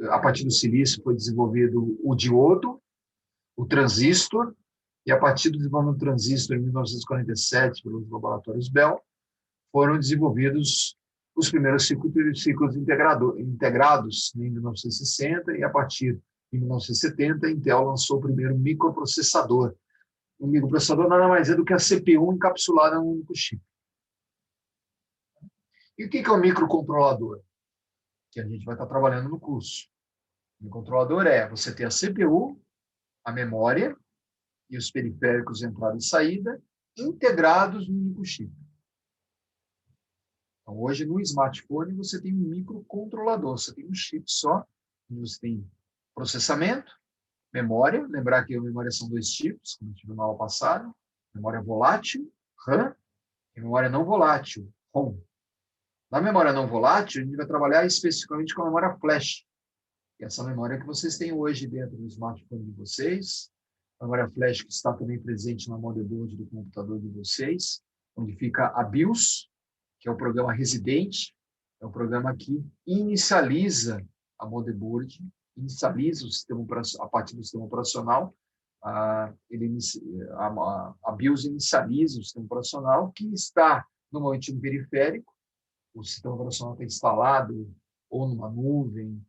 a partir do silício foi desenvolvido o diodo, o transistor, e a partir do desenvolvimento do transistor, em 1947, pelos laboratórios Bell, foram desenvolvidos os primeiros ciclos integrados em 1960, e a partir de 1970, a Intel lançou o primeiro microprocessador. O microprocessador nada mais é do que a CPU encapsulada em um único chip. E o que é o microcontrolador? Que a gente vai estar trabalhando no curso. O microcontrolador você ter a CPU, a memória e os periféricos de entrada e saída integrados no único chip. Então, hoje, no smartphone, você tem um microcontrolador, você tem um chip só, onde você tem processamento, memória, lembrar que a memória são dois tipos, como a gente viu na aula passada, memória volátil, RAM, e memória não volátil, ROM. Na memória não volátil, a gente vai trabalhar especificamente com a memória flash, que é essa memória que vocês têm hoje dentro do smartphone de vocês, a memória flash que está também presente na motherboard do computador de vocês, onde fica a BIOS, que é o programa residente, é o programa que inicializa a motherboard, inicializa o sistema operacional, a partir do sistema operacional, a BIOS inicializa o sistema operacional que está no antigo periférico, o sistema operacional está instalado ou numa nuvem,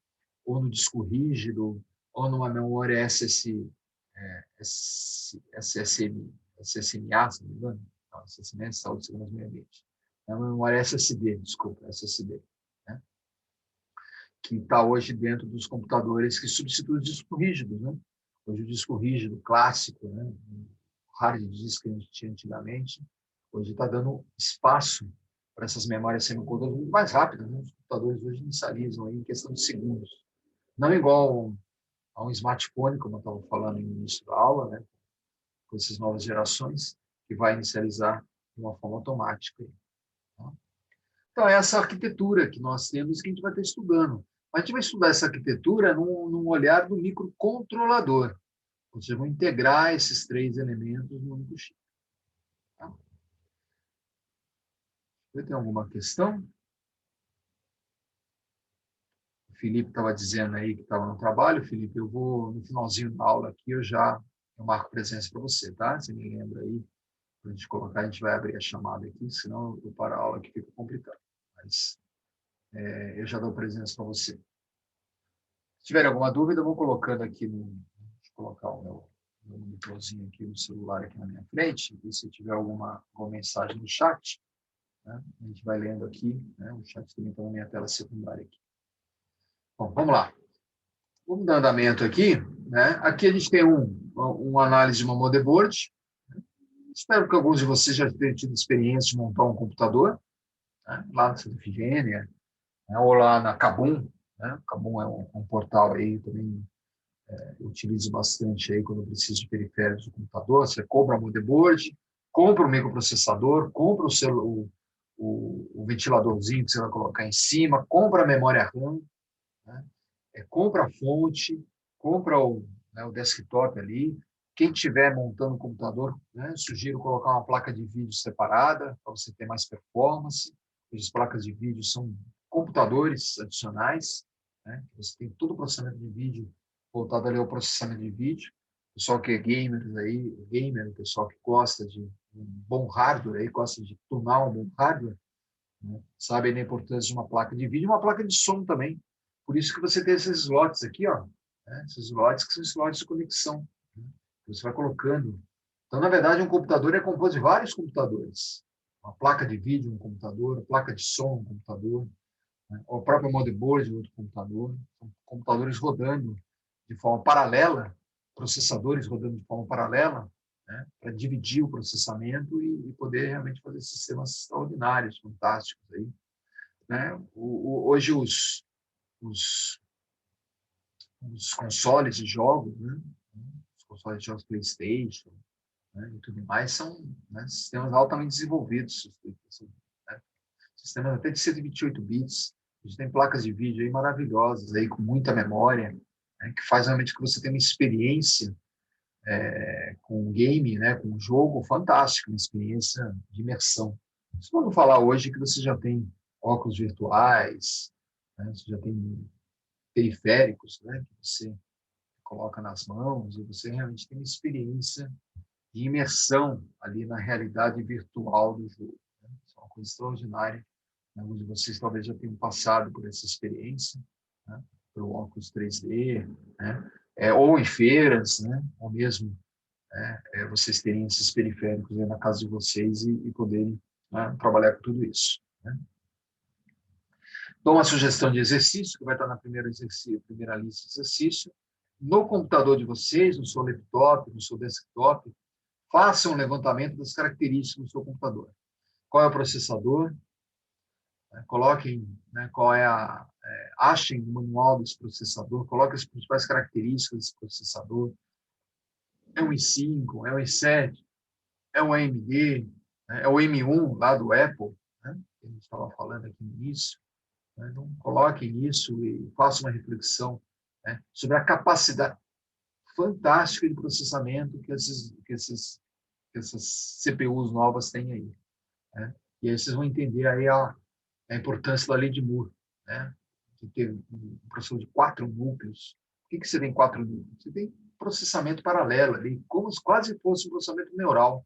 ou no disco rígido, ou numa memória SSMA, se não me engano, não, SSMA é Saúde e Segurança do Meio Ambiente. É uma memória SSD, desculpa, SSD, né? Que está hoje dentro dos computadores que substituem os discos rígidos, né? Hoje o disco rígido clássico, né? O hard disk que a gente tinha antigamente, hoje está dando espaço para essas memórias semicondutoras muito mais rápidas, né? Os computadores hoje inicializam aí em questão de segundos. Não igual a um smartphone, como eu estava falando no início da aula, né? Com essas novas gerações, que vai inicializar de uma forma automática. Tá? Então, é essa arquitetura que nós temos que a gente vai estar estudando. Mas a gente vai estudar essa arquitetura num olhar do microcontrolador. Ou seja, vamos integrar esses três elementos no único chip. Tá? Tem alguma questão? O Felipe estava dizendo aí que estava no trabalho. Felipe, eu vou, no finalzinho da aula aqui, eu marco presença para você, tá? Você me lembra aí, para a gente colocar, a gente vai abrir a chamada aqui, senão eu paro a aula que fica complicado. Mas eu já dou presença para você. Se tiver alguma dúvida, eu vou colocando aqui deixa eu colocar o meu monitorzinho aqui no celular aqui na minha frente, e se tiver alguma mensagem no chat, né, a gente vai lendo aqui, né, o chat também está na minha tela secundária aqui. Bom, vamos lá. Vamos dar andamento aqui, né? Aqui a gente tem uma análise de uma motherboard. Espero que alguns de vocês já tenham tido experiência de montar um computador, né, lá no Santa Efigênia, né, ou lá na Kabum, né? Kabum é um portal aí também. Eu utilizo bastante aí quando eu preciso de periféricos do computador. Você compra a motherboard, compra o microprocessador, compra o ventiladorzinho que você vai colocar em cima, compra a memória RAM, né? Compra a fonte, compra o desktop ali. Quem estiver montando o computador, né, sugiro colocar uma placa de vídeo separada para você ter mais performance. As placas de vídeo são computadores adicionais, né? Você tem todo o processamento de vídeo voltado ali ao processamento de vídeo. O pessoal que é gamer, o pessoal que gosta de um bom hardware, aí, gosta de tunar um bom hardware, né? Sabe a importância de uma placa de vídeo e uma placa de som também. Por isso que você tem esses slots aqui, ó, né? Esses slots que são slots de conexão, né? Você vai colocando. Então, na verdade, um computador é composto de vários computadores. Uma placa de vídeo, um computador, uma placa de som, um computador, né? O próprio motherboard, outro computador. São computadores rodando de forma paralela, processadores rodando de forma paralela, né, para dividir o processamento e poder realmente fazer sistemas extraordinários, fantásticos aí, né? Hoje os, os consoles de jogos, né, os consoles de jogos PlayStation, né, e tudo mais são, né, sistemas altamente desenvolvidos, né, sistemas até de 128 bits. A gente tem placas de vídeo aí maravilhosas aí com muita memória, né, que faz realmente que você tenha uma experiência com um game, né, com um jogo fantástico, uma experiência de imersão. Se vamos falar hoje que você já tem óculos virtuais, né, você já tem periféricos, né, que você coloca nas mãos e você realmente tem uma experiência de imersão ali na realidade virtual do jogo. Né? Isso é uma coisa extraordinária. Alguns de vocês talvez já tenham passado por essa experiência, né, pelo óculos 3D, né, ou em feiras, né, ou mesmo vocês terem esses periféricos na casa de vocês e poderem, né, trabalhar com tudo isso. Né? Dou uma sugestão de exercício, que vai estar na primeira lista de exercício. No computador de vocês, no seu laptop, no seu desktop, façam um levantamento das características do seu computador. Qual é o processador? Coloquem, né, achem o manual desse processador, coloquem as principais características desse processador. É um i5, é um i7, é um AMD, né, é o M1 lá do Apple, né, que a gente estava falando aqui no início. Né, então, coloquem isso e façam uma reflexão, né, sobre a capacidade fantástica de processamento que essas CPUs novas têm aí. Né? E aí vocês vão entender aí a importância da lei de Moore, né? De ter um processador de 4 núcleos. Por que você tem 4 núcleos? Você tem processamento paralelo ali, como se quase fosse um processamento neural.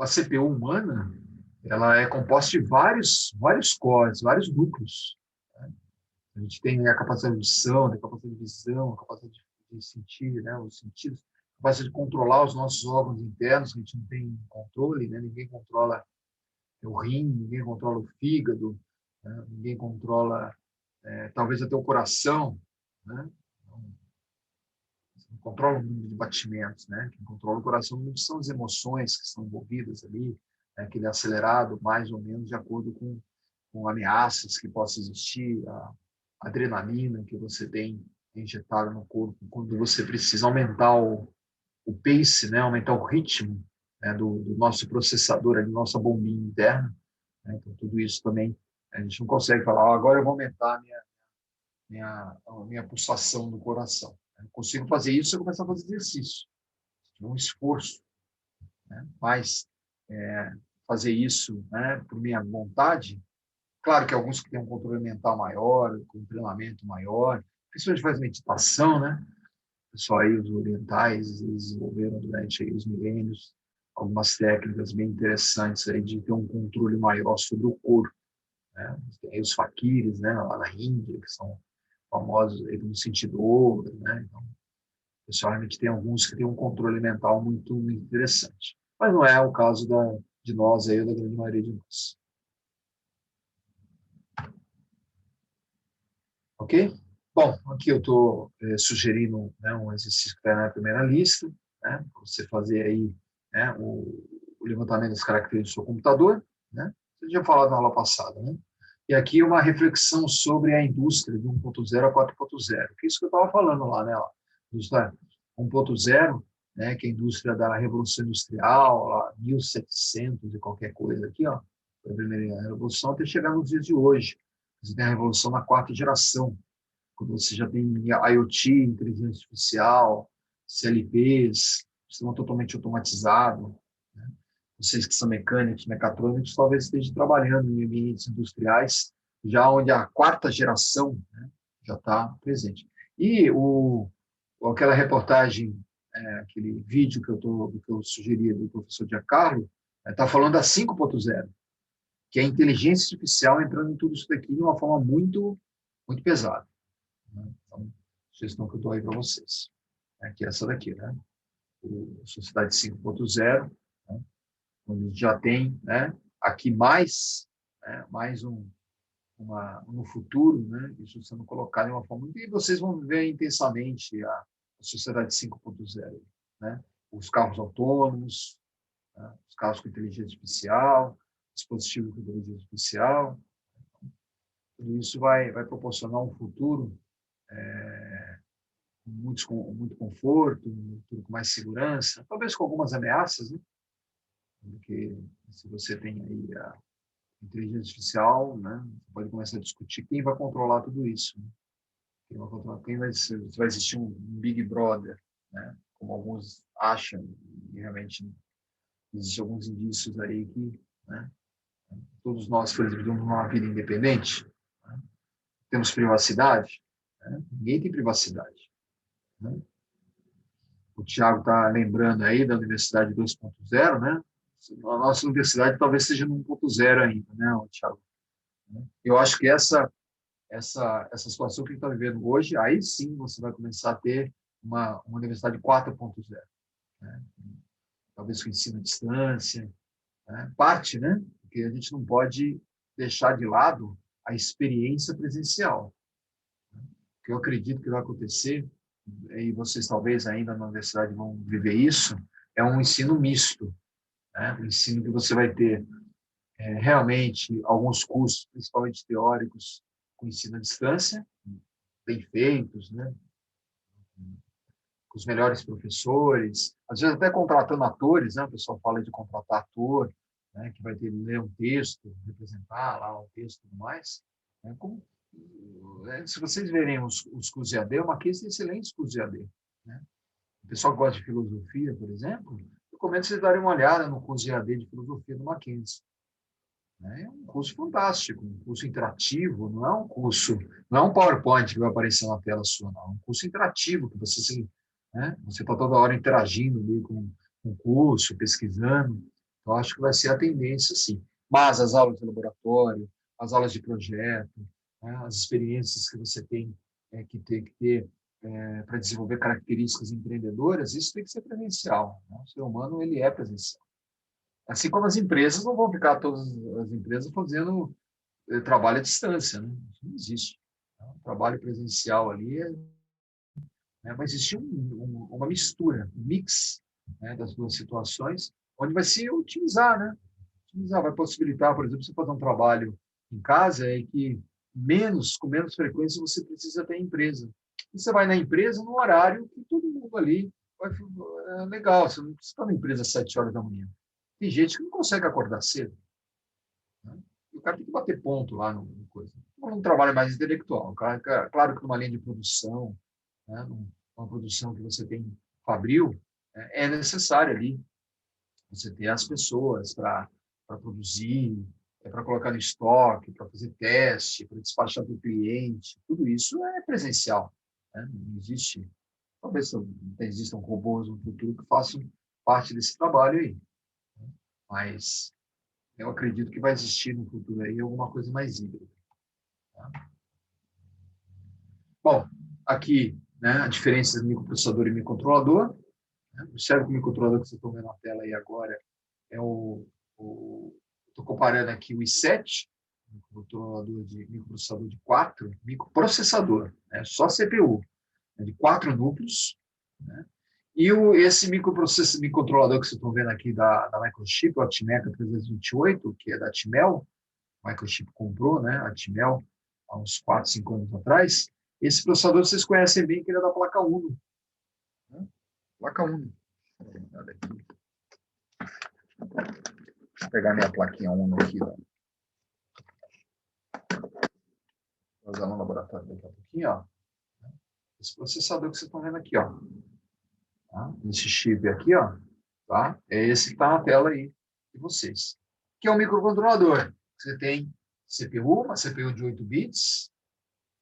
A CPU humana, ela é composta de vários cores, vários núcleos. Né? A gente tem a capacidade de audição, a capacidade de visão, a capacidade de sentir, né, os sentidos, a capacidade de controlar os nossos órgãos internos, que a gente não tem controle, né? Ninguém controla o rim, ninguém controla o fígado, né? Ninguém controla, talvez até o coração, né? Não controla o número de batimentos, né? Quem controla o coração são as emoções que estão envolvidas ali, né? Que ele é acelerado mais ou menos de acordo com ameaças que possam existir, adrenalina que você tem injetada no corpo quando você precisa aumentar o pace, né? Aumentar o ritmo, né? do nosso processador, da nossa bombinha interna. Né? Então, tudo isso também, a gente não consegue falar, agora eu vou aumentar a minha pulsação do coração. Eu consigo fazer isso se eu começar a fazer exercício, um esforço, né? Mas fazer isso, né, por minha vontade, claro que alguns que têm um controle mental maior, com um treinamento maior, principalmente faz meditação, né? O pessoal aí, os orientais, eles desenvolveram durante aí os milênios algumas técnicas bem interessantes aí de ter um controle maior sobre o corpo, né? Tem aí os faquires, né, lá na Índia, que são famosos aí no sentido ouro, né? Então, pessoal realmente tem alguns que têm um controle mental muito, muito interessante. Mas não é o caso de nós aí, da grande maioria de nós. Ok? Bom, aqui eu estou sugerindo, né, um exercício que está na primeira lista, né, para você fazer aí, né, o levantamento das características do seu computador, né? Você já falou na aula passada, né? E aqui uma reflexão sobre a indústria de 1.0 a 4.0, que é isso que eu estava falando lá, né? Indústria 1.0, né, que é a indústria da Revolução Industrial, lá, 1700 e qualquer coisa aqui, ó, a primeira revolução, até chegar nos dias de hoje. Você tem a revolução na quarta geração, quando você já tem IoT, inteligência artificial, CLPs, sistema totalmente automatizado, né? Vocês que são mecânicos, mecatrônicos, talvez estejam trabalhando em ambientes industriais, já onde a quarta geração, né, já está presente. E aquela reportagem, aquele vídeo que eu sugeri do professor Giancarlo, está falando da 5.0, que é a inteligência artificial entrando em tudo isso daqui de uma forma muito, muito pesada, né? Então, sugestão que eu dou aí para vocês, né, que é essa daqui, né? O Sociedade 5.0, né, onde a gente já tem, né, aqui mais, né, mais no futuro, né, isso sendo colocado de uma forma... E vocês vão ver intensamente a Sociedade 5.0, né? Os carros autônomos, né, os carros com inteligência artificial, dispositivos com inteligência artificial. Tudo isso vai proporcionar um futuro muito conforto, um futuro com mais segurança, talvez com algumas ameaças, né? Porque se você tem aí a inteligência artificial, né, você pode começar a discutir quem vai controlar tudo isso, né? Quem vai controlar, quem vai ser, vai existir um Big Brother, né? Como alguns acham, e realmente existem alguns indícios aí que, né, todos nós, por exemplo, vivemos uma vida independente, né? Temos privacidade, né? Ninguém tem privacidade, né? O Tiago está lembrando aí da Universidade 2.0, né? A nossa universidade talvez seja no 1.0 ainda, né, Tiago? Eu acho que essa situação que a gente está vivendo hoje, aí sim você vai começar a ter uma universidade 4.0, né? Talvez com ensino à distância, né? Parte, né? Porque a gente não pode deixar de lado a experiência presencial. O que eu acredito que vai acontecer, e vocês talvez ainda na universidade vão viver isso, é um ensino misto, né? Um ensino que você vai ter realmente alguns cursos, principalmente teóricos, com ensino à distância, bem feitos, né? Com os melhores professores, às vezes até contratando atores, né? O pessoal fala de contratar ator, né? Que vai ter que ler um texto, representar lá o texto e tudo mais. Né? Se vocês verem os cursos EAD, é uma questão de excelentes cursos EAD, né? O pessoal que gosta de filosofia, por exemplo, eu recomendo vocês darem uma olhada no curso de EAD de filosofia do Mackenzie. É um curso fantástico, um curso interativo, não é um curso, não é um PowerPoint que vai aparecer na tela sua, não. É um curso interativo, que você está toda hora interagindo ali com o curso, pesquisando. Então, acho que vai ser a tendência, sim. Mas as aulas de laboratório, as aulas de projeto, né, as experiências que você tem que ter para desenvolver características empreendedoras, isso tem que ser presencial, né? O ser humano, ele é presencial. Assim como as empresas não vão ficar todas as empresas fazendo trabalho à distância, né? Isso não existe. O trabalho presencial ali vai existir uma mistura, um mix, né, das duas situações, onde vai se otimizar, né? Otimizar, vai possibilitar, por exemplo, você fazer um trabalho em casa e que com menos frequência você precisa ter empresa. E você vai na empresa no horário que todo mundo ali é legal, você não precisa estar na empresa às 7 horas da manhã. Tem gente que não consegue acordar cedo, né? E o cara tem que bater ponto lá no coisa. Um trabalho mais intelectual. Claro que numa linha de produção, né, numa produção que você tem fabril, é necessário ali você ter as pessoas para produzir, para colocar no estoque, para fazer teste, para despachar para o cliente. Tudo isso é presencial, né? Não existe. Talvez existam robôs no futuro que façam parte desse trabalho aí, né? Mas eu acredito que vai existir no futuro aí alguma coisa mais híbrida, tá? Bom, aqui, né, a diferença de microprocessador e microcontrolador. Observe que o microcontrolador que vocês estão vendo na tela aí agora é estou comparando aqui o i7, microprocessador de 4, microprocessador, né, só CPU, né, de 4 núcleos, né, e esse microcontrolador que vocês estão vendo aqui da Microchip, o Atmeca 328, que é da Atmel, a Microchip comprou, né, a Atmel, há uns 4, 5 anos atrás. Esse processador vocês conhecem bem, que ele é da placa Uno, né? Placa Uno. Olha aqui. Vou pegar minha plaquinha Uno aqui, ó. Vou usar no laboratório daqui a pouquinho, ó. Esse processador que vocês estão vendo aqui, ó. Tá? Esse chip aqui, ó. Tá? É esse que está na tela aí de vocês. Que é um microcontrolador. Você tem CPU, uma CPU de 8 bits,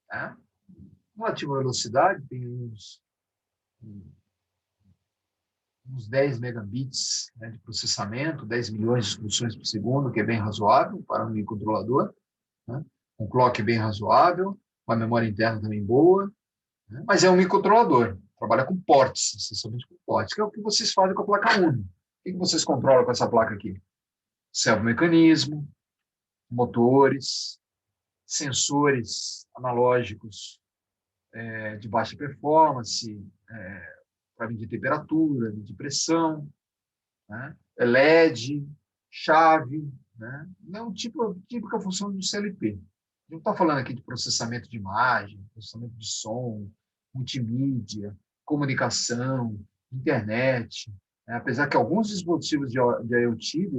tá? Relativa velocidade, tem uns 10 megabits, né, de processamento, 10 milhões de instruções por segundo, que é bem razoável para um microcontrolador, né? Um clock bem razoável, uma memória interna também boa, né? Mas é um microcontrolador, trabalha com ports, essencialmente com ports, que é o que vocês fazem com a placa Uno. O que vocês controlam com essa placa aqui? Servomecanismo, motores, sensores analógicos de baixa performance, para medir temperatura, medir pressão, né? LED, chave, né? Não típica função do CLP. A gente não está falando aqui de processamento de imagem, processamento de som, multimídia, comunicação, internet, né? Apesar que alguns dispositivos de IoT,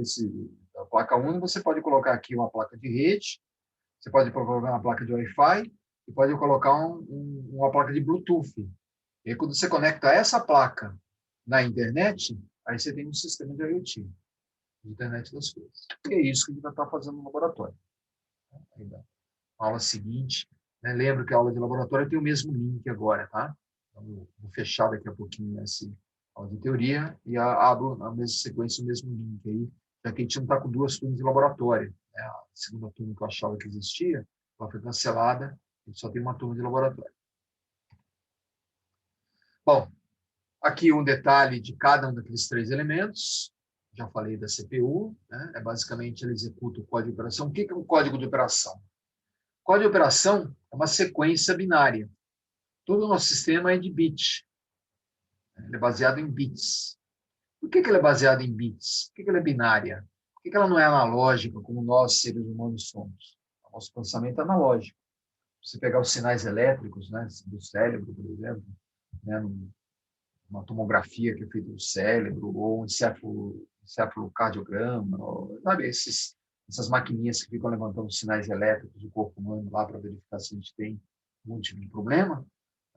da placa Uno, você pode colocar aqui uma placa de rede, você pode colocar uma placa de Wi-Fi e pode colocar uma placa de Bluetooth. E aí, quando você conecta essa placa na internet, aí você tem um sistema de IoT, de internet das coisas. E é isso que a gente vai estar fazendo no laboratório. Aí, na aula seguinte, né? Lembro que a aula de laboratório tem o mesmo link agora, tá? Então, eu vou fechar daqui a pouquinho essa aula de teoria e abro na mesma sequência o mesmo link aí, já que a gente não está com 2 turmas de laboratório, né? A segunda turma que eu achava que existia, ela foi cancelada, a gente só tem uma turma de laboratório. Bom, aqui um detalhe de cada um daqueles 3 elementos. Já falei da CPU, né? Basicamente, ele executa o código de operação. O que é um código de operação? O código de operação é uma sequência binária. Todo o nosso sistema é de bit. Ele é baseado em bits. Por que ele é baseado em bits? Por que ela é binária? Por que ela não é analógica, como nós, seres humanos, somos? O nosso pensamento é analógico. Você pegar os sinais elétricos, né, do cérebro, por exemplo, né, uma tomografia que é feita do cérebro, ou um encefalocardiograma, sabe, essas maquininhas que ficam levantando sinais elétricos do corpo humano lá para verificar se a gente tem algum tipo de problema,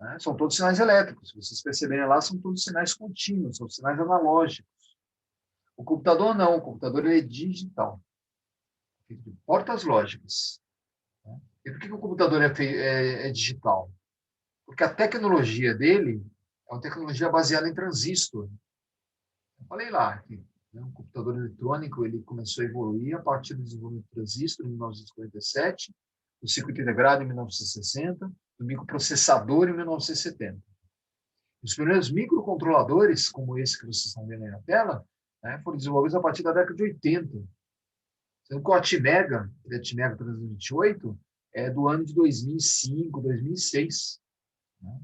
né? São todos sinais elétricos. Se vocês perceberem lá, são todos sinais contínuos, são sinais analógicos. O computador não, o computador ele é digital, feito de portas lógicas, né? E por que o computador é digital? Porque a tecnologia dele é uma tecnologia baseada em transistor. Eu falei lá que, né, o computador eletrônico ele começou a evoluir a partir do desenvolvimento do transistor em 1947, do circuito integrado em 1960, do microprocessador em 1970. Os primeiros microcontroladores, como esse que vocês estão vendo aí na tela, né, foram desenvolvidos a partir da década de 80. Sendo que o Atmega 328, é do ano de 2005, 2006. Né?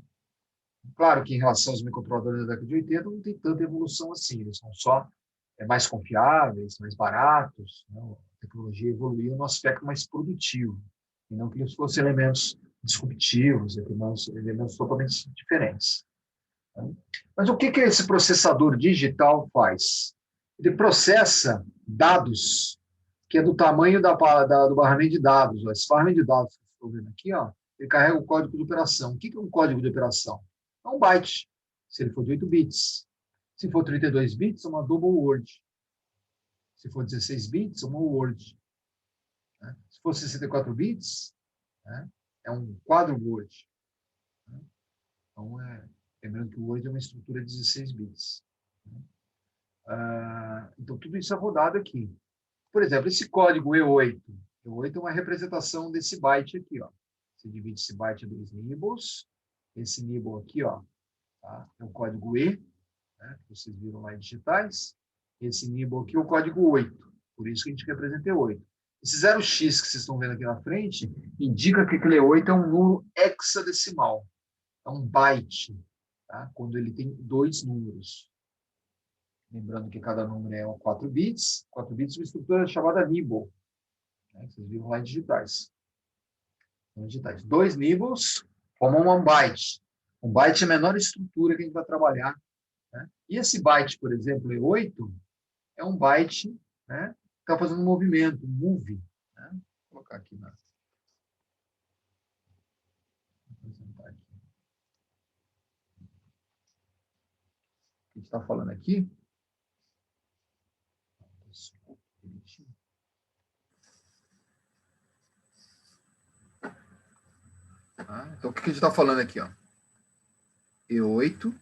Claro que em relação aos microcontroladores da década de 80 não tem tanta evolução assim, eles são só mais confiáveis, mais baratos, né? A tecnologia evoluiu no aspecto mais produtivo. e não que eles fossem elementos disruptivos, elementos totalmente diferentes. Mas o que esse processador digital faz? Ele processa dados que é do tamanho do barramento de dados. Esse barramento de dados que vocês estão vendo aqui, ele carrega o código de operação. O que é um código de operação? É um byte, se ele for de 8 bits. Se for 32 bits, é uma double word. Se for 16 bits, é uma word. Se for 64 bits, é um quadro word. Então, lembrando que o Word é uma estrutura de 16 bits. Então, tudo isso é rodado aqui. Por exemplo, esse código E8. E8 é uma representação desse byte aqui. Você divide esse byte em 2 nibbles. Esse nibble aqui tá? É o código E, que vocês viram lá em digitais. Esse nibble aqui é o código 8. Por isso que a gente representa E8. Esse 0x que vocês estão vendo aqui na frente indica que aquele E8 é um número hexadecimal. É um byte, tá? Quando ele tem 2 números. Lembrando que cada número é 4 bits. 4 bits é uma estrutura chamada nibble. Vocês viram lá em digitais. 2 nibbles formam um byte. Um byte é a menor estrutura que a gente vai trabalhar. E esse byte, por exemplo, E8, é um byte que está fazendo um movimento, um move. Vou colocar aqui na... A gente está falando aqui. Então, o que a gente está falando aqui? E8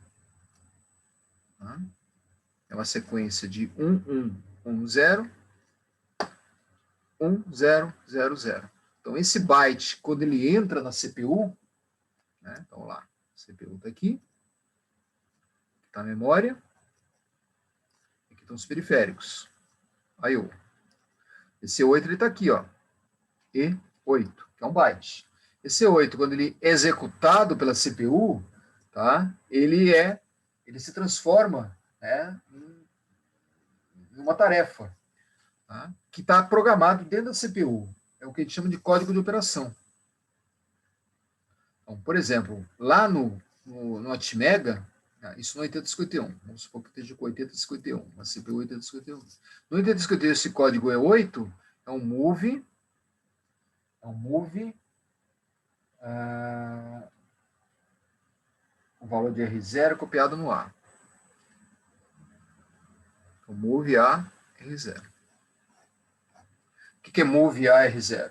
é uma sequência de 1, 1, 1, 0, 1, 0, 0, 0. Então, esse byte, quando ele entra na CPU, então lá, a CPU está aqui está a memória, aqui estão os periféricos, I/O. Esse E8 está aqui, E8, que é um byte. Esse E8, quando ele é executado pela CPU, tá? Ele se transforma em uma tarefa, tá? Que está programado dentro da CPU. É o que a gente chama de código de operação. Então, por exemplo, lá no Atmega, isso no 8051, vamos supor que esteja com 8051, uma CPU 8051. No 8051, esse código E8 é um move, o valor de R0 copiado no A. Então, move A, R0. O que é move A, R0?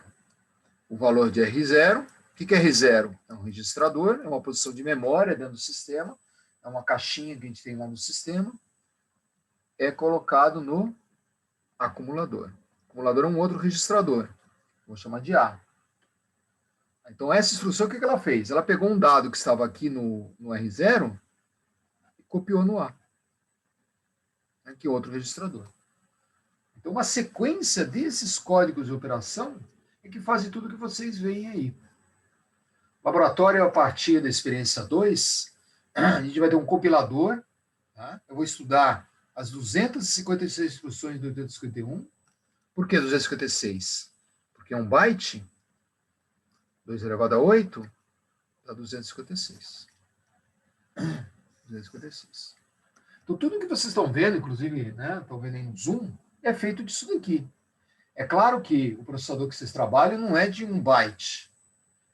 O valor de R0. O que é R0? É um registrador, é uma posição de memória dentro do sistema, é uma caixinha que a gente tem lá no sistema, é colocado no acumulador. O acumulador é um outro registrador, vou chamar de A. Então, essa instrução, o que ela fez? Ela pegou um dado que estava aqui no R0 e copiou no A. Aqui é outro registrador. Então, uma sequência desses códigos de operação é que fazem tudo que vocês veem aí. Laboratório, a partir da experiência 2, a gente vai ter um compilador. Tá? Eu vou estudar as 256 instruções do 851. Por que 256? Porque é um byte, 2 elevado a 8, dá 256. 256. Então, tudo que vocês estão vendo, inclusive, estão vendo aí no Zoom, é feito disso daqui. É claro que o processador que vocês trabalham não é de 1 byte,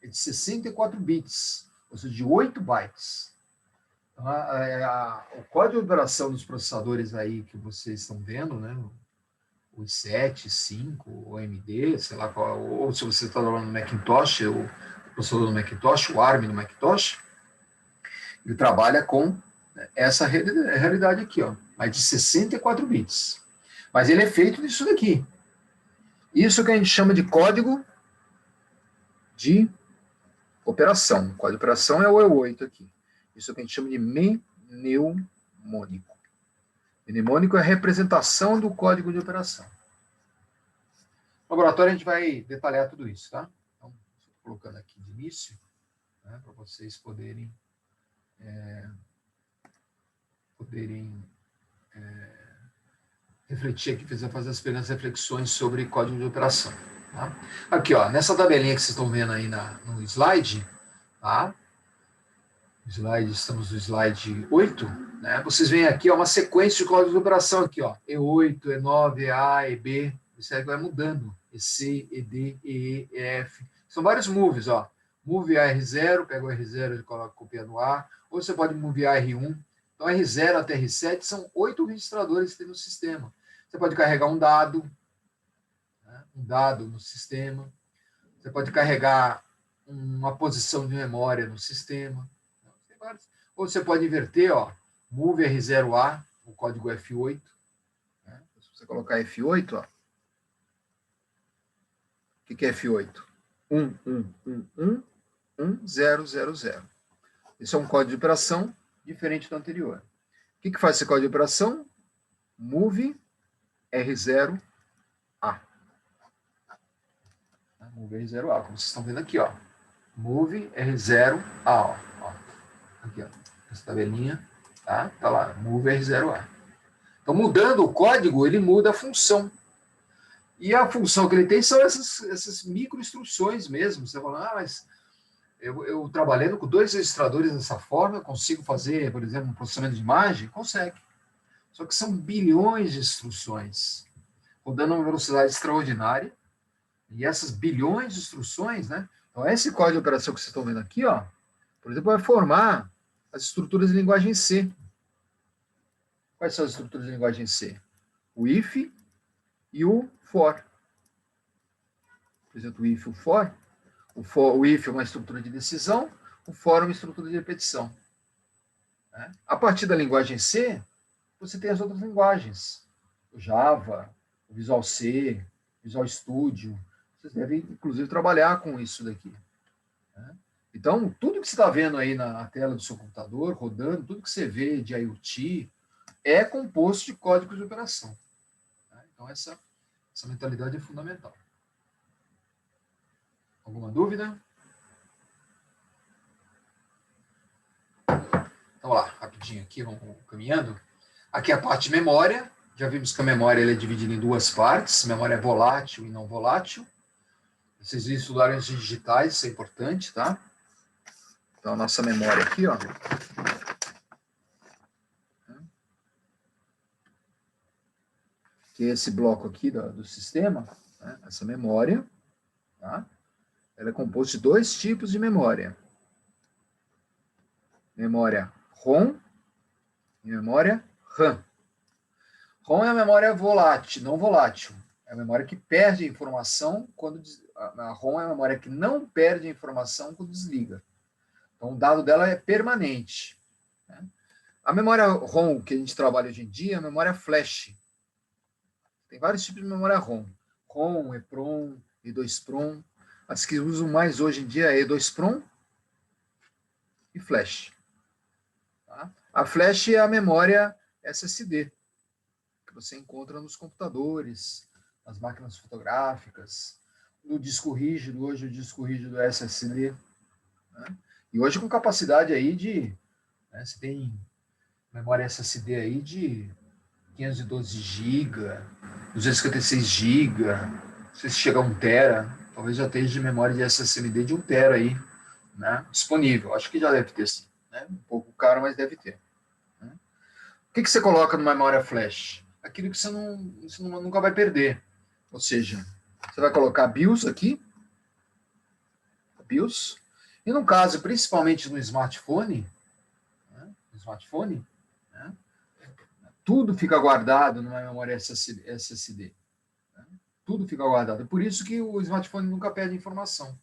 é de 64 bits, ou seja, de 8 bytes. Então, o código de operação dos processadores aí que vocês estão vendo, o i7, 5, o AMD, sei lá qual, ou se você está trabalhando no Macintosh, o processador do Macintosh, o ARM no Macintosh, ele trabalha com essa realidade aqui, mais de 64 bits. Mas ele é feito disso daqui. Isso que a gente chama de código de operação. O código de operação é o E8 aqui. Isso que a gente chama de mnemônico. Mnemônico é a representação do código de operação. No laboratório a gente vai detalhar tudo isso, tá? Então, estou colocando aqui de início, para vocês poderem refletir aqui, fazer as primeiras reflexões sobre código de operação. Tá? Aqui, ó, nessa tabelinha que vocês estão vendo aí no slide, tá? Estamos no slide 8, né? Vocês veem aqui ó, uma sequência de códigos de operação aqui, ó, E8, E9, EA, EB, isso aí vai mudando, EC, ED, EE, EF, são vários moves, ó, move AR0, pega o R0 e coloca copia no A, ou você pode move AR1, então R0 até R7 são 8 registradores que tem no sistema, você pode carregar um dado, né? Um dado no sistema, você pode carregar uma posição de memória no sistema, ou você pode inverter, ó, move R0A, o código F8. Né? Se você colocar F8, ó, o que é F8? 1, Esse é um código de operação diferente do anterior. O que faz esse código de operação? Move R0A. Move R0A, como vocês estão vendo aqui, ó. Move R0A, ó. Aqui, ó, essa tabelinha, tá? Tá lá, move R0A. Então, mudando o código, ele muda a função. E a função que ele tem são essas micro-instruções mesmo. Você fala, mas eu trabalhando com 2 registradores dessa forma, eu consigo fazer, por exemplo, um processamento de imagem? Consegue. Só que são bilhões de instruções, rodando a uma velocidade extraordinária. E essas bilhões de instruções, né? Então, esse código de operação que vocês estão vendo aqui, ó, por exemplo, vai formar as estruturas de linguagem C. Quais são as estruturas de linguagem C? O if e o for. Por exemplo, o if e o for. O if é uma estrutura de decisão, o for é uma estrutura de repetição. A partir da linguagem C, você tem as outras linguagens. O Java, o Visual C, o Visual Studio. Vocês devem, inclusive, trabalhar com isso daqui. Então, tudo que você está vendo aí na tela do seu computador, rodando, tudo que você vê de IoT, é composto de códigos de operação. Então, essa mentalidade é fundamental. Alguma dúvida? Então, lá, rapidinho aqui, vamos caminhando. Aqui é a parte de memória. Já vimos que a memória é dividida em 2 partes, memória volátil e não volátil. Vocês estudaram as digitais, isso é importante, tá? Então, a nossa memória aqui, ó. Que é esse bloco aqui do sistema, né? Essa memória, tá? Ela é composta de 2 tipos de memória. Memória ROM e memória RAM. ROM é a memória volátil, não volátil. É a memória que perde a informação quando... A ROM é a memória que não perde a informação quando desliga. Então, o dado dela é permanente. Né? A memória ROM que a gente trabalha hoje em dia é a memória flash. Tem vários tipos de memória ROM. ROM, EPROM, E2PROM. As que usam mais hoje em dia é E2PROM e flash. Tá? A flash é a memória SSD, que você encontra nos computadores, nas máquinas fotográficas, no disco rígido, hoje o disco rígido é SSD. Né? E hoje com capacidade aí de... Né, você tem memória SSD aí de 512 GB, 256 GB, não sei se chega a 1 tera, talvez já esteja de memória de SSD de 1 tera aí, né, disponível. Acho que já deve ter, sim. Né? Um pouco caro, mas deve ter. Né? O que você coloca numa memória flash? Aquilo que você nunca vai perder. Ou seja, você vai colocar BIOS aqui, BIOS, e no caso, principalmente no smartphone, né, né, tudo fica guardado numa memória SSD. Né? Tudo fica guardado. É por isso que o smartphone nunca perde informação.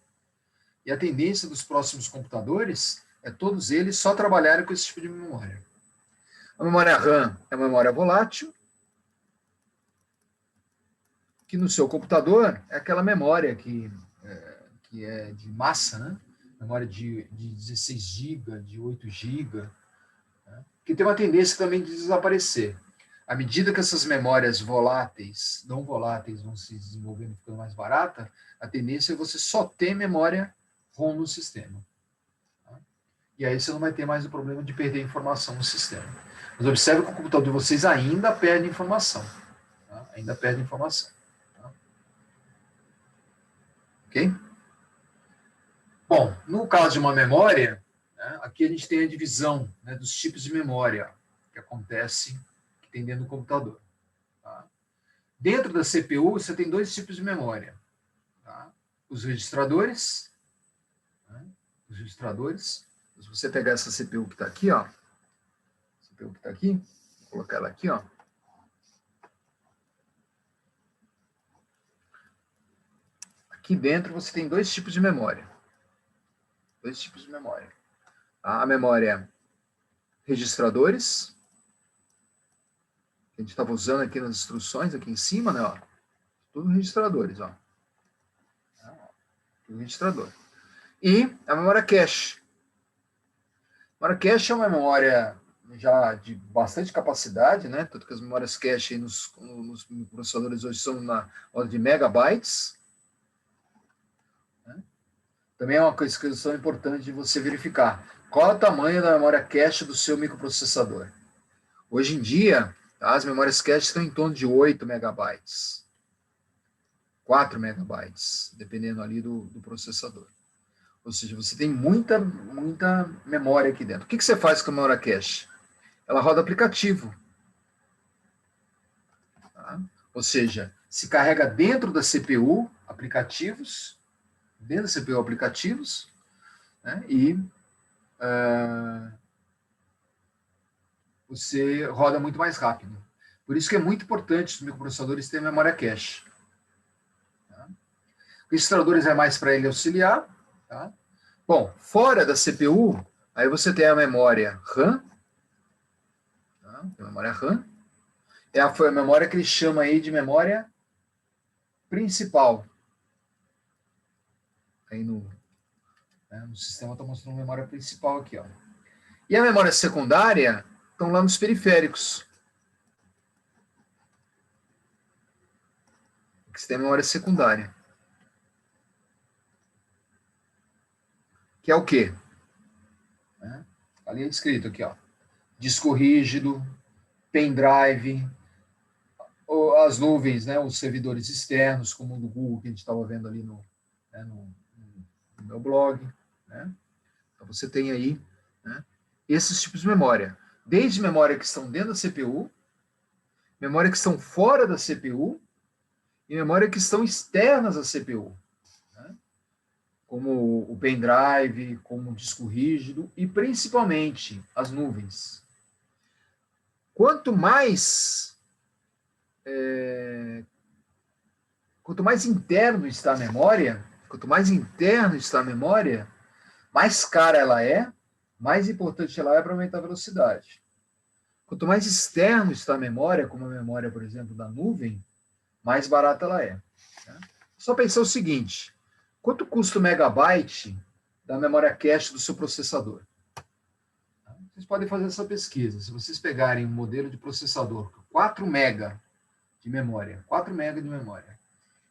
E a tendência dos próximos computadores é todos eles só trabalharem com esse tipo de memória. A memória RAM é uma memória volátil, que no seu computador é aquela memória que é de massa, né? Memória de 16 GB, de 8 GB, né? Que tem uma tendência também de desaparecer. À medida que essas memórias voláteis, não voláteis, vão se desenvolvendo e ficando mais barata, a tendência é você só ter memória ROM no sistema. Tá? E aí você não vai ter mais o problema de perder informação no sistema. Mas observe que o computador de vocês ainda perde informação. Tá? Ainda perde informação. Tá? Ok? Bom, no caso de uma memória, né, aqui a gente tem a divisão, né, dos tipos de memória que acontece, que tem dentro do computador. Tá? Dentro da CPU, você tem dois tipos de memória. Tá? Os registradores. Né? Os registradores. Se você pegar essa CPU que está aqui, ó, CPU que está aqui, vou colocar ela aqui, ó. Aqui dentro você tem dois tipos de memória. Dois tipos de memória. A memória registradores, que a gente estava usando aqui nas instruções, aqui em cima, né? Ó, tudo registradores, ó. Tudo registrador. E a memória cache. A memória cache é uma memória já de bastante capacidade, né? Tanto que as memórias cache nos processadores hoje são na ordem de megabytes. Né? Também é uma questão importante de você verificar qual é o tamanho da memória cache do seu microprocessador. Hoje em dia, as memórias cache estão em torno de 8 megabytes. 4 megabytes, dependendo ali do processador. Ou seja, você tem muita memória aqui dentro. O que você faz com a memória cache? Ela roda aplicativo. Tá? Ou seja, se carrega dentro da CPU aplicativos, né? E você roda muito mais rápido. Por isso que é muito importante os microprocessadores terem memória cache. Tá? Registradores é mais para ele auxiliar. Tá? Bom, fora da CPU, aí você tem a memória RAM. Tá? A memória RAM. É a memória que ele chama aí de memória principal. Aí no sistema está mostrando a memória principal aqui, ó. E a memória secundária estão lá nos periféricos. Aqui você tem a memória secundária. Que é o quê? Ali é descrito aqui, ó. Disco rígido, pendrive, as nuvens, né, os servidores externos, como o do Google, que a gente estava vendo ali no meu blog. Né? Então, você tem aí, né, esses tipos de memória. Desde memória que estão dentro da CPU, memória que estão fora da CPU e memória que estão externas à CPU. Né? Como o pendrive, como o disco rígido e, principalmente, as nuvens. Quanto mais interno está a memória, mais cara ela é, mais importante ela é para aumentar a velocidade. Quanto mais externo está a memória, como a memória, por exemplo, da nuvem, mais barata ela é. Só pensar o seguinte, quanto custa o megabyte da memória cache do seu processador? Vocês podem fazer essa pesquisa. Se vocês pegarem um modelo de processador, 4 mega de memória,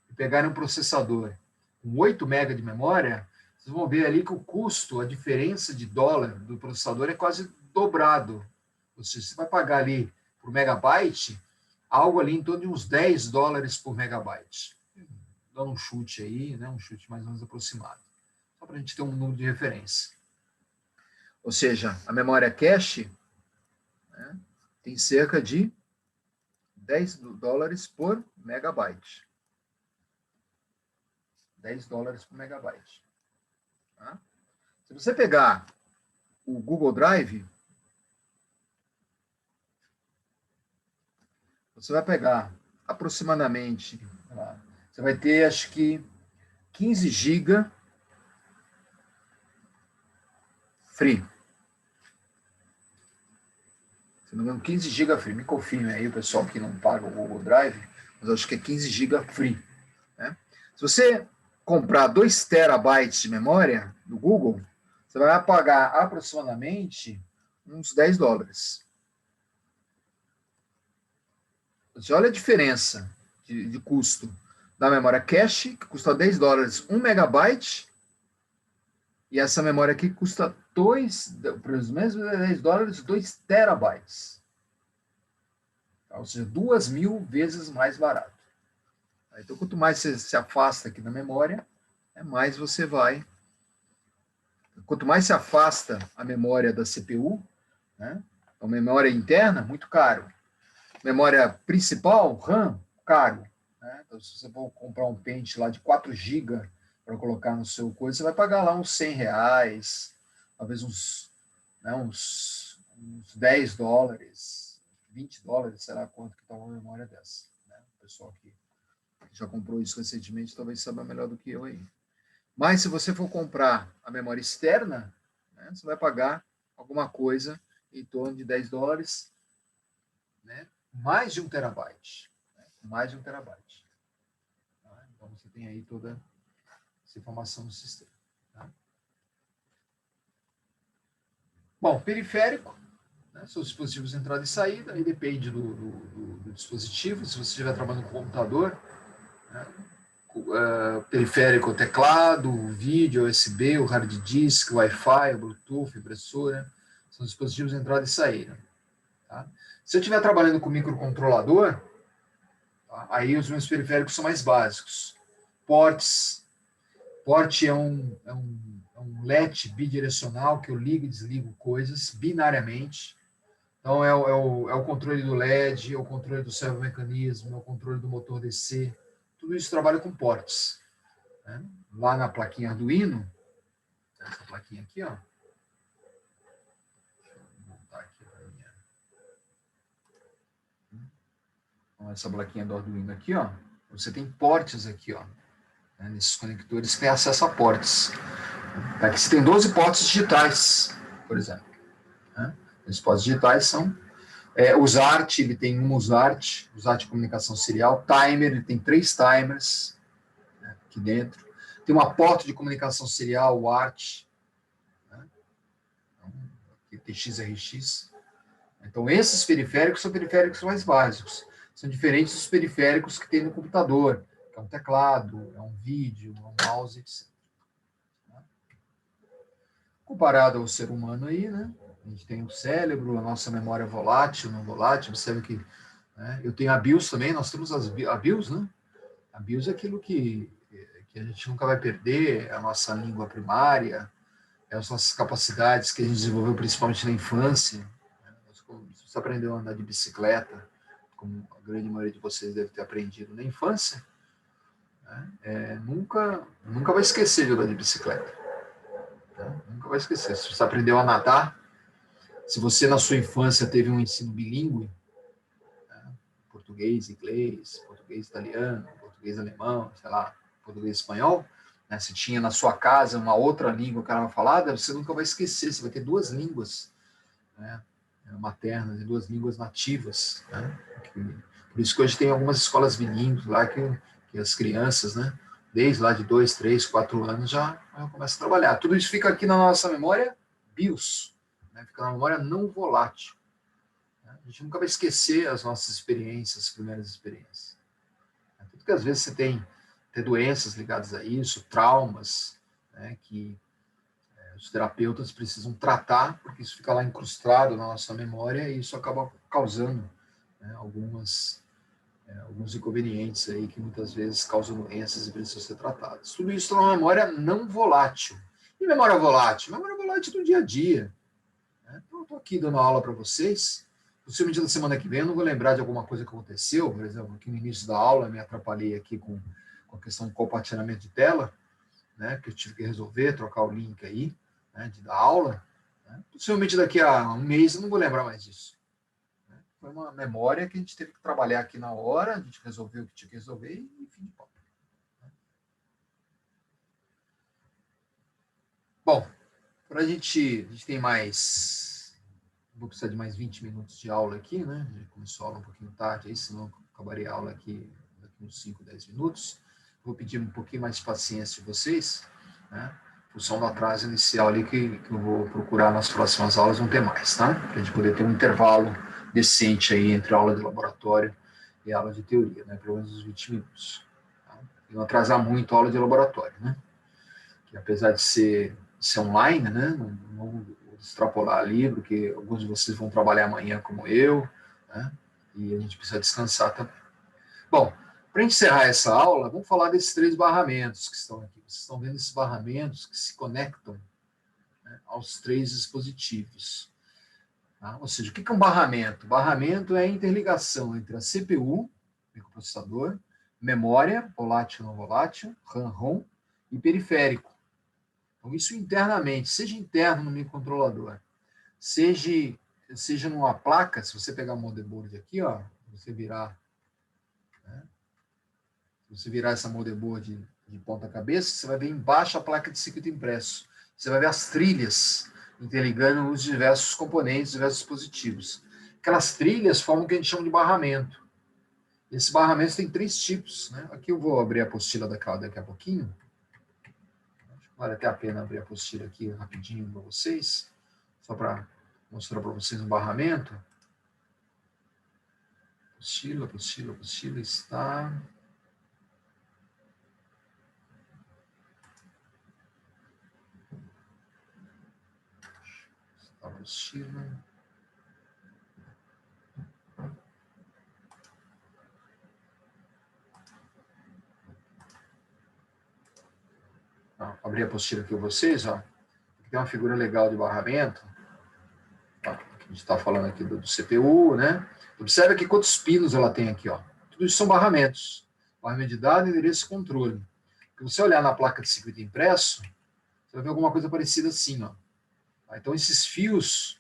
e pegarem um processador com 8 mega de memória, vocês vão ver ali que o custo, a diferença de dólar do processador é quase dobrado. Ou seja, você vai pagar ali por megabyte, algo ali em torno de uns 10 dólares por megabyte. Dando um chute aí, né, um chute mais ou menos aproximado. Só para a gente ter um número de referência. Ou seja, a memória cache, né, tem cerca de 10 dólares por megabyte. 10 dólares por megabyte. Tá? Se você pegar o Google Drive, você vai pegar aproximadamente, você vai ter acho que 15 GB free. Se não me engano, 15 GB free. Me confirme aí o pessoal que não paga o Google Drive, mas acho que é 15 GB free. Né? Se você comprar 2 terabytes de memória do Google, você vai pagar aproximadamente uns 10 dólares. Você olha a diferença de custo da memória cache, que custa 10 dólares 1 megabyte, e essa memória aqui custa para os mesmos 10 dólares, 2 terabytes. Ou seja, 2.000 vezes mais barato. Então, quanto mais você se afasta aqui da memória, mais você vai... Quanto mais se afasta a memória da CPU, né? A memória interna, muito caro. Memória principal, RAM, caro. Né? Então, se você for comprar um pente lá de 4 GB para colocar no seu coisa, você vai pagar lá uns R$ 100, talvez uns $10, $20, sei lá quanto que está uma memória dessa. Né? O pessoal que já comprou isso recentemente talvez saiba melhor do que eu aí. Mas se você for comprar a memória externa, né, você vai pagar alguma coisa em torno de $10, né, mais de 1 terabyte. Né, mais de 1 terabyte. Tá? Então você tem aí toda essa informação no sistema. Tá? Bom, periférico, né, são os dispositivos de entrada e saída, aí depende do dispositivo. Se você estiver trabalhando com computador, né, periférico, teclado, vídeo, USB, o hard disk, Wi-Fi, o Bluetooth, impressora, são dispositivos de entrada e saída. Tá? Se eu estiver trabalhando com microcontrolador, tá, aí os meus periféricos são mais básicos. Ports, port é um LED bidirecional que eu ligo e desligo coisas binariamente. Então é o controle do LED, é o controle do servomecanismo, é o controle do motor DC, tudo isso trabalha com ports. Né? Lá na plaquinha Arduino, essa plaquinha aqui, ó. Deixa eu voltar aqui para minha. Então, essa plaquinha do Arduino aqui, ó. Você tem ports aqui, ó. Né? Nesses conectores tem acesso a ports. Aqui você tem 12 ports digitais, por exemplo. Né? Esses ports digitais são o USART, ele tem um USART de comunicação serial, timer, ele tem 3 timers, né, aqui dentro. Tem uma porta de comunicação serial, o ART, né, então, XRX. Então, esses periféricos são periféricos mais básicos. São diferentes dos periféricos que tem no computador, que é um teclado, é um vídeo, é um mouse, etc. Comparado ao ser humano aí, né? A gente tem o cérebro, a nossa memória volátil, não volátil. Observe que, né, eu tenho a BIOS também, nós temos a BIOS, né? A BIOS é aquilo que a gente nunca vai perder, é a nossa língua primária, é as nossas capacidades que a gente desenvolveu principalmente na infância. Né? Se você aprendeu a andar de bicicleta, como a grande maioria de vocês deve ter aprendido na infância, né? Nunca vai esquecer de andar de bicicleta. Né? Nunca vai esquecer. Se você aprendeu a nadar, se você na sua infância teve um ensino bilíngue, né? Português, inglês, português, italiano, português, alemão, sei lá, português, espanhol, né? Se tinha na sua casa uma outra língua que era falada, você nunca vai esquecer, você vai ter 2 línguas, né, maternas e 2 línguas nativas, né? Por isso que hoje tem algumas escolas bilíngues lá que as crianças, né, desde lá de 2, 3, 4 anos já começam a trabalhar. Tudo isso fica aqui na nossa memória BIOS, né? Fica na memória não volátil. Né? A gente nunca vai esquecer as nossas experiências, as primeiras experiências. Tudo que às vezes você tem doenças ligadas a isso, traumas, né, que os terapeutas precisam tratar, porque isso fica lá incrustado na nossa memória e isso acaba causando, né, alguns inconvenientes aí que muitas vezes causam doenças e precisam ser tratados. Tudo isso é uma memória não volátil. E memória volátil? Memória volátil do dia a dia. Né? Então, eu estou aqui dando aula para vocês. Possivelmente na semana que vem eu não vou lembrar de alguma coisa que aconteceu, por exemplo, aqui no início da aula eu me atrapalhei aqui com a questão do compartilhamento de tela, né, que eu tive que resolver, trocar o link aí, né, da aula. Né. Possivelmente daqui a um mês eu não vou lembrar mais disso. Né. Foi uma memória que a gente teve que trabalhar aqui na hora, a gente resolveu o que tinha que resolver e fim de papo. Bom, a gente tem mais... Vou precisar de mais 20 minutos de aula aqui, né? Já começou a aula um pouquinho tarde, aí, senão eu acabarei a aula aqui daqui uns 5, 10 minutos. Vou pedir um pouquinho mais de paciência de vocês, né? Função do atraso inicial ali que eu vou procurar nas próximas aulas não ter mais, tá? Para a gente poder ter um intervalo decente aí entre a aula de laboratório e a aula de teoria, né? Pelo menos uns 20 minutos. Tá? E não atrasar muito a aula de laboratório, né? Que apesar de ser online, né? Não extrapolar ali, porque alguns de vocês vão trabalhar amanhã como eu, né? E a gente precisa descansar também. Bom, Para encerrar essa aula, vamos falar desses 3 barramentos que estão aqui. Vocês estão vendo esses barramentos que se conectam, né, aos 3 dispositivos. Tá? Ou seja, o que é um barramento? Barramento é a interligação entre a CPU, microprocessador, memória, volátil ou não volátil, RAM-ROM, e periférico. Então, isso internamente, seja interno no microcontrolador, seja numa placa, se você pegar o motherboard aqui, ó, você virar, né, se você virar essa motherboard de ponta cabeça, você vai ver embaixo a placa de circuito impresso. Você vai ver as trilhas interligando os diversos componentes, diversos dispositivos. Aquelas trilhas formam o que a gente chama de barramento. Esse barramento tem 3 tipos, né? Aqui eu vou abrir a apostila daqui a pouquinho. Vale até a pena abrir a apostila aqui rapidinho para vocês, só para mostrar para vocês um barramento. Apostila está... Apostila. Abrir a apostila aqui para vocês, ó. Aqui tem uma figura legal de barramento. Ó, a gente está falando aqui do CPU, né? Observe aqui quantos pinos ela tem aqui, ó. Tudo isso são barramentos. Barramento de dados, endereço e controle. Se você olhar na placa de circuito impresso, você vai ver alguma coisa parecida assim, ó. Então, esses fios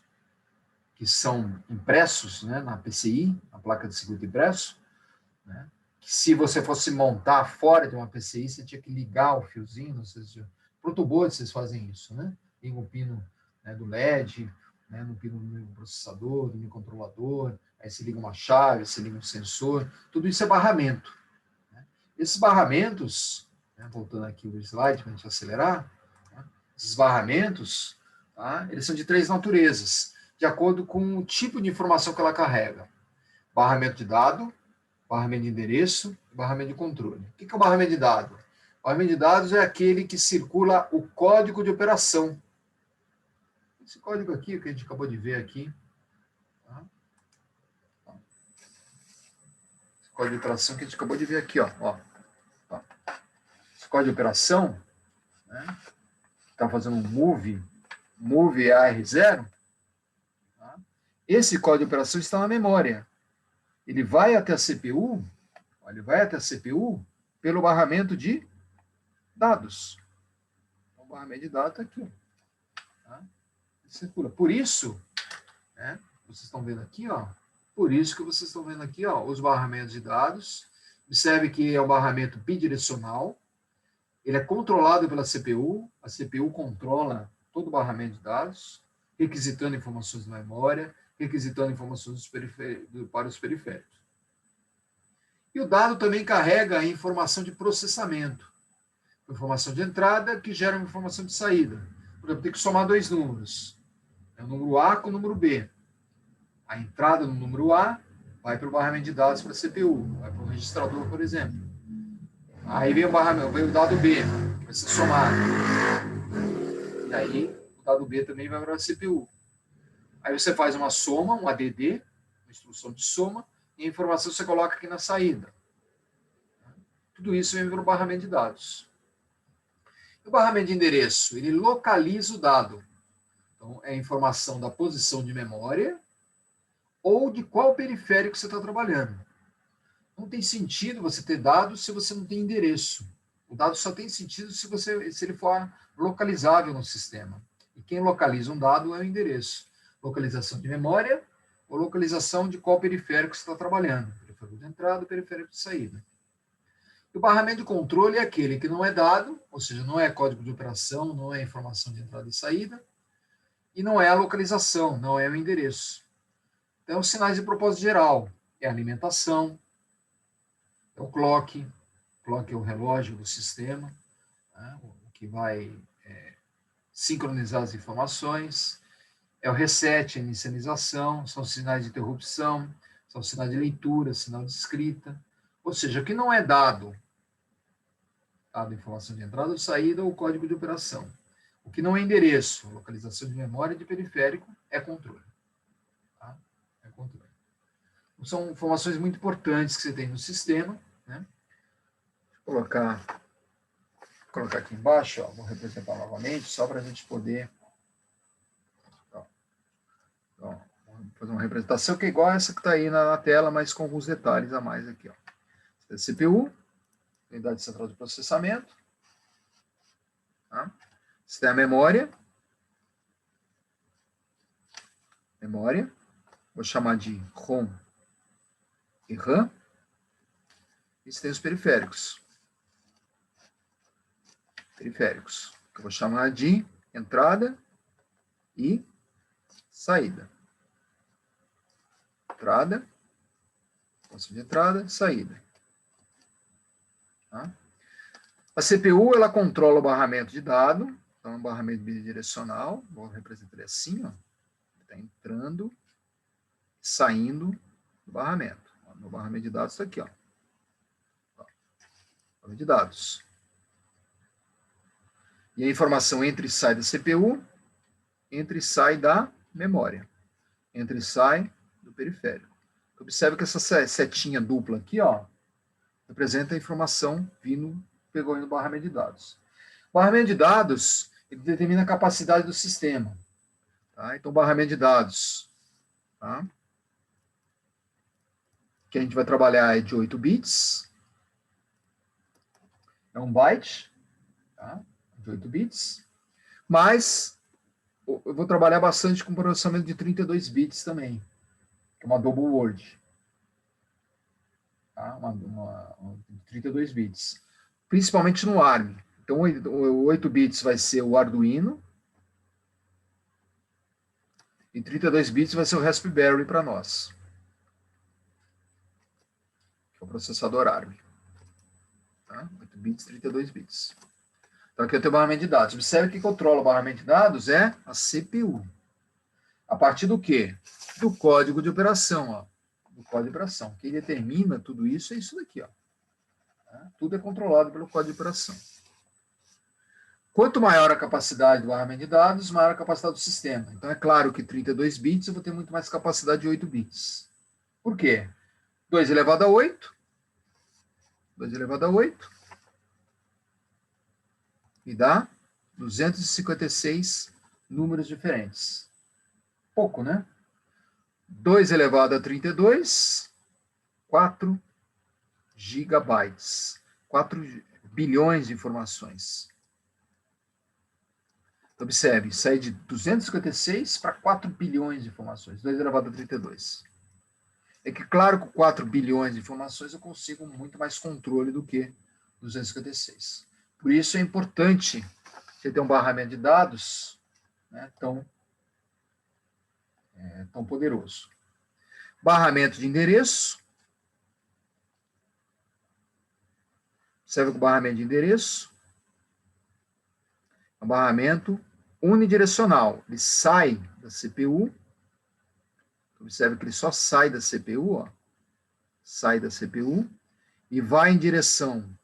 que são impressos, né, na PCI, na placa de circuito impresso, né, que se você fosse montar fora de uma PCI, você tinha que ligar o fiozinho, não sei se... Protoboard vocês fazem isso, né? Liga o pino, né, do LED, né, no pino do processador, do microcontrolador, aí você liga uma chave, você liga um sensor, tudo isso é barramento. Né? Esses barramentos, né, voltando aqui o slide para a gente acelerar, né, esses barramentos, tá, eles são de 3 naturezas, de acordo com o tipo de informação que ela carrega. Barramento de dado, barramento de endereço e barramento de controle. O que é o barramento de dado? O barramento de dados é aquele que circula o código de operação. Esse código aqui, que a gente acabou de ver aqui. Tá? Esse código de operação que a gente acabou de ver aqui, ó. Esse código de operação, né, está fazendo um move AR0. Tá? Esse código de operação está na memória. Ele vai até a CPU, pelo barramento de dados. Então, o barramento de dados está aqui. Tá? Circula. Por isso, né, vocês estão vendo aqui, ó. Por isso que vocês estão vendo aqui, ó, os barramentos de dados. Observe que é um barramento bidirecional. Ele é controlado pela CPU. A CPU controla todo o barramento de dados, requisitando informações na memória, requisitando informações para os periféricos. E o dado também carrega a informação de processamento. Informação de entrada que gera uma informação de saída. Por exemplo, tem que somar 2 números. É o número A com o número B. A entrada no número A vai para o barramento de dados para a CPU, vai para o registrador, por exemplo. Aí vem o dado B, que vai ser somado. E aí o dado B também vai para a CPU. Aí você faz uma soma, um ADD, uma instrução de soma, e a informação você coloca aqui na saída. Tudo isso vem para o barramento de dados. E o barramento de endereço, ele localiza o dado. Então, é a informação da posição de memória ou de qual periférico você está trabalhando. Não tem sentido você ter dados se você não tem endereço. O dado só tem sentido se ele for localizável no sistema. E quem localiza um dado é o endereço. Localização de memória ou localização de qual periférico você está trabalhando. Periférico de entrada, periférico de saída. E o barramento de controle é aquele que não é dado, ou seja, não é código de operação, não é informação de entrada e saída, e não é a localização, não é o endereço. Então, os sinais de propósito geral é a alimentação, é o clock é o relógio do sistema, né, o que vai sincronizar as informações, é o reset, a inicialização, são sinais de interrupção, são sinais de leitura, sinal de escrita, ou seja, o que não é dado informação de entrada ou saída ou código de operação. O que não é endereço, localização de memória e de periférico, é controle. Tá? É controle. São informações muito importantes que você tem no sistema, né? colocar aqui embaixo, ó, vou representar novamente, só para a gente poder... Ó, vou fazer uma representação que é igual a essa que está aí na tela, mas com alguns detalhes a mais aqui. Ó. CPU, unidade central de processamento. Tá? Você tem a memória. Vou chamar de ROM e RAM. E você tem os periféricos. Que eu vou chamar de entrada e saída. Entrada, função de entrada, saída. Tá? A CPU, ela controla o barramento de dado, então é um barramento bidirecional, vou representar ele assim, ó. Está entrando, saindo do barramento. No barramento de dados está aqui, ó. Barramento de dados. E a informação entra e sai da CPU, entra e sai da memória, entra e sai do periférico. Observe que essa setinha dupla aqui, ó, representa a informação pegou no barramento de dados. O barramento de dados, ele determina a capacidade do sistema. Tá? Então, o barramento de dados, tá? Que a gente vai trabalhar é de 8 bits. É um byte, tá? De 8 bits. Mas eu vou trabalhar bastante com processamento de 32 bits também, que é uma double word. Tá? Uma 32 bits. Principalmente no ARM. Então, 8 bits vai ser o Arduino. E 32 bits vai ser o Raspberry para nós. Que é o processador ARM. Tá? 8 bits, 32 bits. Então, aqui eu tenho o barramento de dados. Observe que controla o barramento de dados é a CPU. A partir do quê? Do código de operação. Ó. Do código de operação. Quem determina tudo isso é isso daqui. Ó. Tá? Tudo é controlado pelo código de operação. Quanto maior a capacidade do barramento de dados, maior a capacidade do sistema. Então, é claro que 32 bits eu vou ter muito mais capacidade de 8 bits. Por quê? 2 elevado a 8. 2 elevado a 8. Me dá 256 números diferentes. Pouco, né? 2 elevado a 32, 4 gigabytes. 4 bilhões de informações. Então, observe, sai de 256 para 4 bilhões de informações. 2 elevado a 32. É que, claro, com 4 bilhões de informações eu consigo muito mais controle do que 256. Por isso é importante você ter um barramento de dados, né, tão poderoso. Barramento de endereço. Observe que o barramento de endereço é um barramento unidirecional. Ele sai da CPU. Observe que ele só sai da CPU, ó. Sai da CPU e vai em direção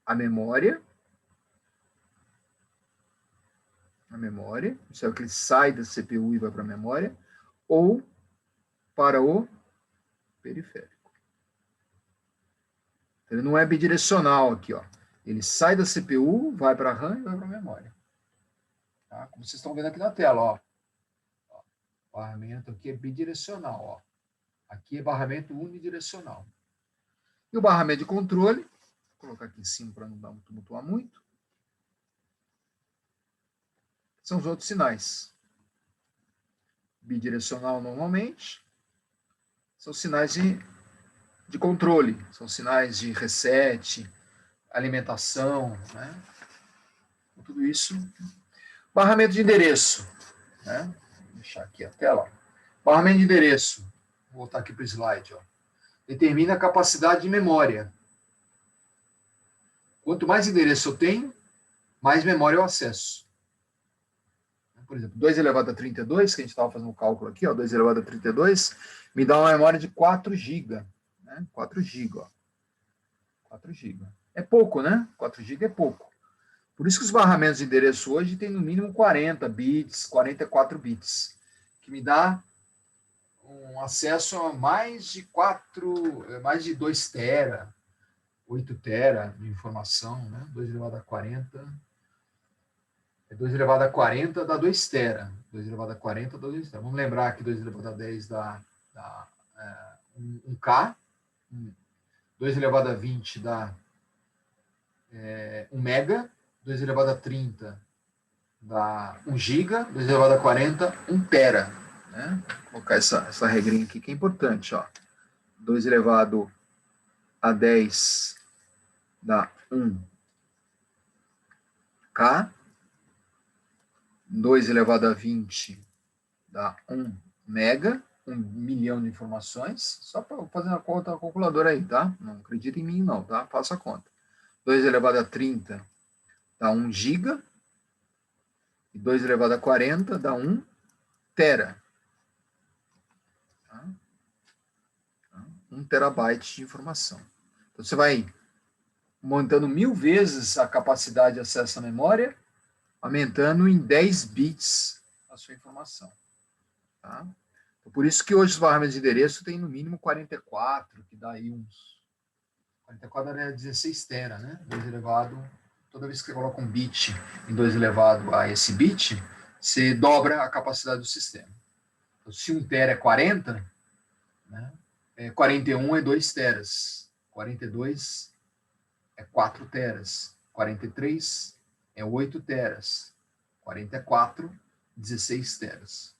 à memória. A memória. Observe que ele sai da CPU e vai para a memória. Ou para o periférico. Ele não é bidirecional aqui, ó. Ele sai da CPU, vai para a RAM e vai para a memória. Tá? Como vocês estão vendo aqui na tela, ó. O barramento aqui é bidirecional, ó. Aqui é barramento unidirecional. E o barramento de controle, vou colocar aqui em cima para não tumultuar muito, são os outros sinais. Bidirecional normalmente, são sinais de controle, são sinais de reset, alimentação, né? Tudo isso. Barramento de endereço, né? Vou deixar aqui a tela. Barramento de endereço, vou voltar aqui para o slide, ó. Determina a capacidade de memória. Quanto mais endereço eu tenho, mais memória eu acesso. Por exemplo, 2 elevado a 32, que a gente estava fazendo um cálculo aqui, ó, 2 elevado a 32, me dá uma memória de 4 GB. Né? 4 GB, ó. 4 GB. É pouco, né? 4 GB é pouco. Por isso que os barramentos de endereço hoje têm no mínimo 40 bits, 44 bits, que me dá um acesso a mais de 2 tera, 8 tera de informação, né? 2 elevado a 40. 2 elevado a 40 dá 2 tera. 2 elevado a 40 dá 2 tera. Vamos lembrar que 2 elevado a 10 dá 1K. 2 elevado a 20 dá 1 mega. 2 elevado a 30 dá 1 giga. 2 elevado a 40, 1 tera. Né? Vou colocar essa regrinha aqui que é importante. Ó. 2 elevado a 10 dá 1K. 2 elevado a 20 dá 1 mega, 1 milhão de informações, só para fazer uma conta na calculadora aí, tá? Não acredita em mim não, tá? Faça a conta. 2 elevado a 30 dá 1 giga, e 2 elevado a 40 dá 1 tera. Tá? 1 terabyte de informação. Então, você vai aumentando 1000 vezes a capacidade de acesso à memória, aumentando em 10 bits a sua informação. Tá? Então, por isso que hoje os barramentos de endereço tem no mínimo 44, que dá aí uns... 44 é 16 tera, né? 2 elevado... Toda vez que você coloca um bit em 2 elevado a esse bit, você dobra a capacidade do sistema. Então, se 1 tera é 40, né? 41 é 2 teras. 42 é 4 teras. 43 é 8 teras. 44, 16 teras.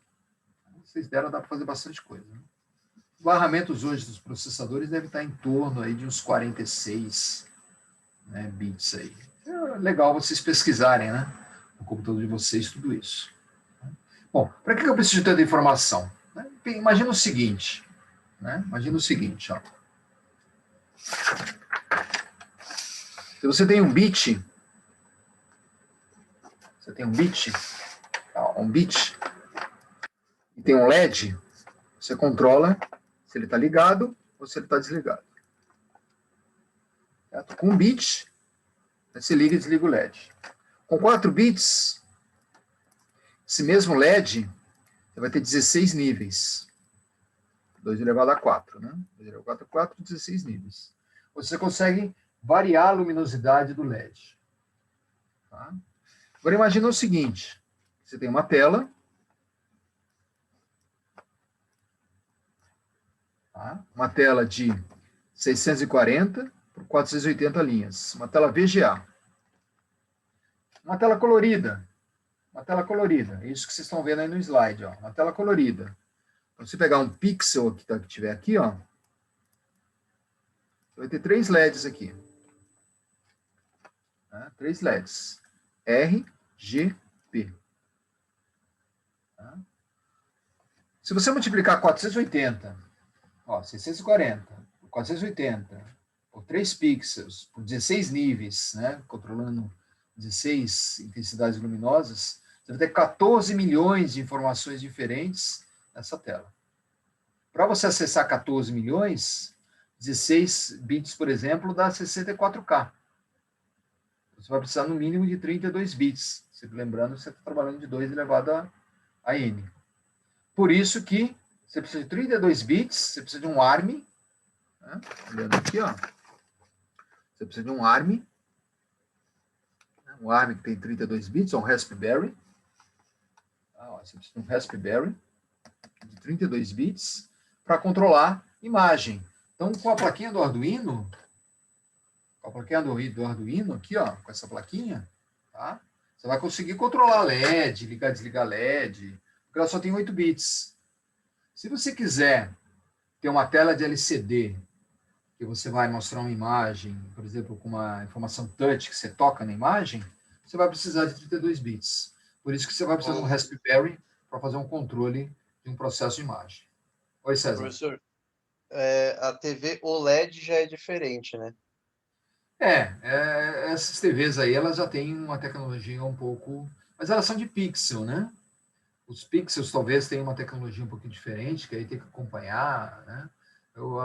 16 teras dá para fazer bastante coisa. Né? Os barramentos hoje dos processadores devem estar em torno aí de uns 46, né, bits aí. É legal vocês pesquisarem, né, no computador de vocês, tudo isso. Bom, para que eu preciso de tanta informação? Imagina o seguinte, né? Imagina o seguinte, ó. Se você tem um bit, e tem um LED, você controla se ele está ligado ou se ele está desligado. Certo? Com um bit, você liga e desliga o LED. Com 4 bits, esse mesmo LED você vai ter 16 níveis. 2 elevado a 4, né? 2 elevado a 4, 16 níveis. Você consegue variar a luminosidade do LED. Tá? Agora imagina o seguinte, você tem uma tela, tá? Uma tela de 640 por 480 linhas, uma tela VGA. Uma tela colorida, é isso que vocês estão vendo aí no slide, ó, uma tela colorida. Então, se pegar um pixel que tiver aqui, ó, vai ter 3 LEDs aqui. Tá? 3 LEDs. R, G, P. Tá? Se você multiplicar 480, ó, 640 por 480, por 3 pixels, por 16 níveis, né, controlando 16 intensidades luminosas, você vai ter 14 milhões de informações diferentes nessa tela. Para você acessar 14 milhões, 16 bits, por exemplo, dá 64K. Você vai precisar no mínimo de 32 bits. Sempre lembrando que você está trabalhando de 2 elevado a n. Por isso que você precisa de 32 bits, você precisa de um ARM. Né? Olhando aqui, ó. Você precisa de um ARM. Um ARM que tem 32 bits, ou um Raspberry. Você precisa de um Raspberry de 32 bits para controlar imagem. Então, com a plaquinha do Arduino, aqui, ó, com essa plaquinha, tá? Você vai conseguir controlar LED, ligar, desligar LED, porque ela só tem 8 bits. Se você quiser ter uma tela de LCD, que você vai mostrar uma imagem, por exemplo, com uma informação touch que você toca na imagem, você vai precisar de 32 bits. Por isso que você vai precisar de um Raspberry para fazer um controle de um processo de imagem. Oi, César. Professor, a TV OLED já é diferente, né? Essas TVs aí, elas já têm uma tecnologia um pouco... Mas elas são de pixel, né? Os pixels talvez tenham uma tecnologia um pouquinho diferente, que aí tem que acompanhar, né?